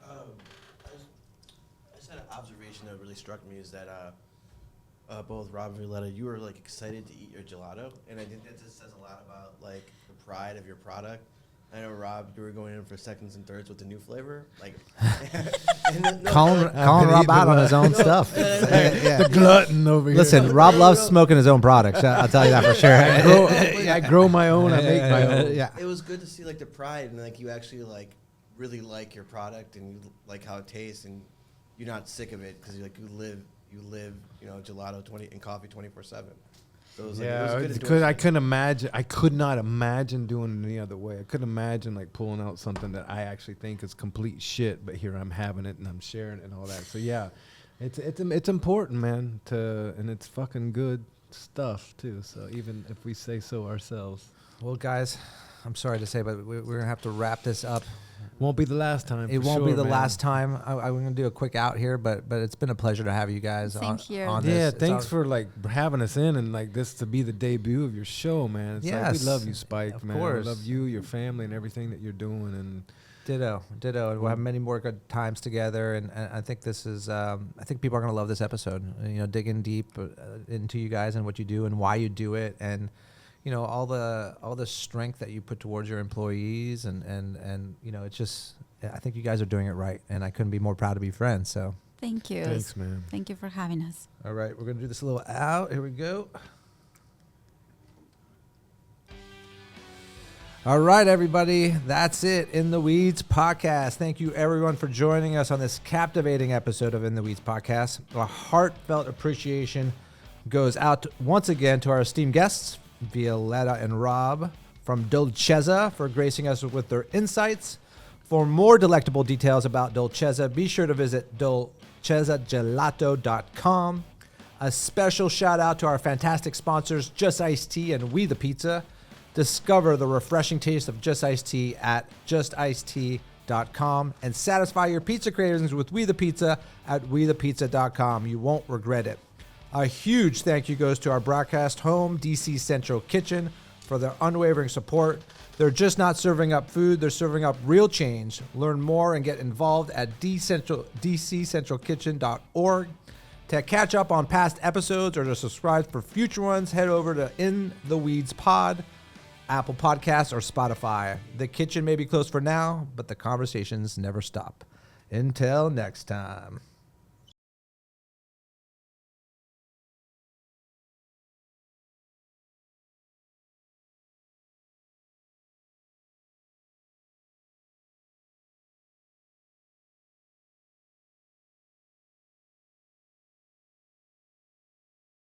I just had an observation that really struck me is that both Rob and Violeta, you were like excited to eat your gelato, and I think that just says a lot about like the pride of your product. I know, Rob, you were going in for seconds and thirds with the new flavor. Like, calling Rob out on his own stuff. The glutton over here. Listen, Rob loves smoking his own products. I'll tell you that for sure. I grow my own. I make my own. Yeah. It was good to see like the pride and like you actually like really like your product and you like how it tastes and you're not sick of it because you live gelato and coffee 24/7. So it was it was good because I could not imagine doing it any other way. I couldn't imagine like pulling out something that I actually think is complete shit, but here I'm having it and I'm sharing it and all that. So yeah, it's important, man, and it's fucking good stuff too. So even if we say so ourselves. Well, guys, I'm sorry to say, but we're gonna have to wrap this up. Won't be the last time. It won't be the last time. I'm going to do a quick out here, but it's been a pleasure to have you guys on this. Yeah, thanks for like having us in and like this to be the debut of your show, man. It's like, we love you, Spike, man. Course. We love you, your family, and everything that you're doing. And Ditto. And we'll have many more good times together. And I think this is, I think people are going to love this episode. Digging deep into you guys and what you do and why you do it. And all the strength that you put towards your employees and it's just, I think you guys are doing it right, and I couldn't be more proud to be friends. So thank you. Thanks, man. Thank you for having us. All right, we're gonna do this a little out. Here we go. All right, everybody, that's it. In the Weeds podcast. Thank you, everyone, for joining us on this captivating episode of In the Weeds podcast. A heartfelt appreciation goes out once again to our esteemed guests, Violeta and Robb from Dolcezza, for gracing us with their insights. For more delectable details about Dolcezza, be sure to visit dolcezzagelato.com. A special shout out to our fantastic sponsors, Just Iced Tea and We the Pizza. Discover the refreshing taste of Just Iced Tea at justicedtea.com and satisfy your pizza cravings with We the Pizza at wethepizza.com. You won't regret it. A huge thank you goes to our broadcast home, DC Central Kitchen, for their unwavering support. They're just not serving up food, they're serving up real change. Learn more and get involved at dccentralkitchen.org. To catch up on past episodes or to subscribe for future ones, head over to In the Weeds Pod, Apple Podcasts, or Spotify. The kitchen may be closed for now, but the conversations never stop. Until next time.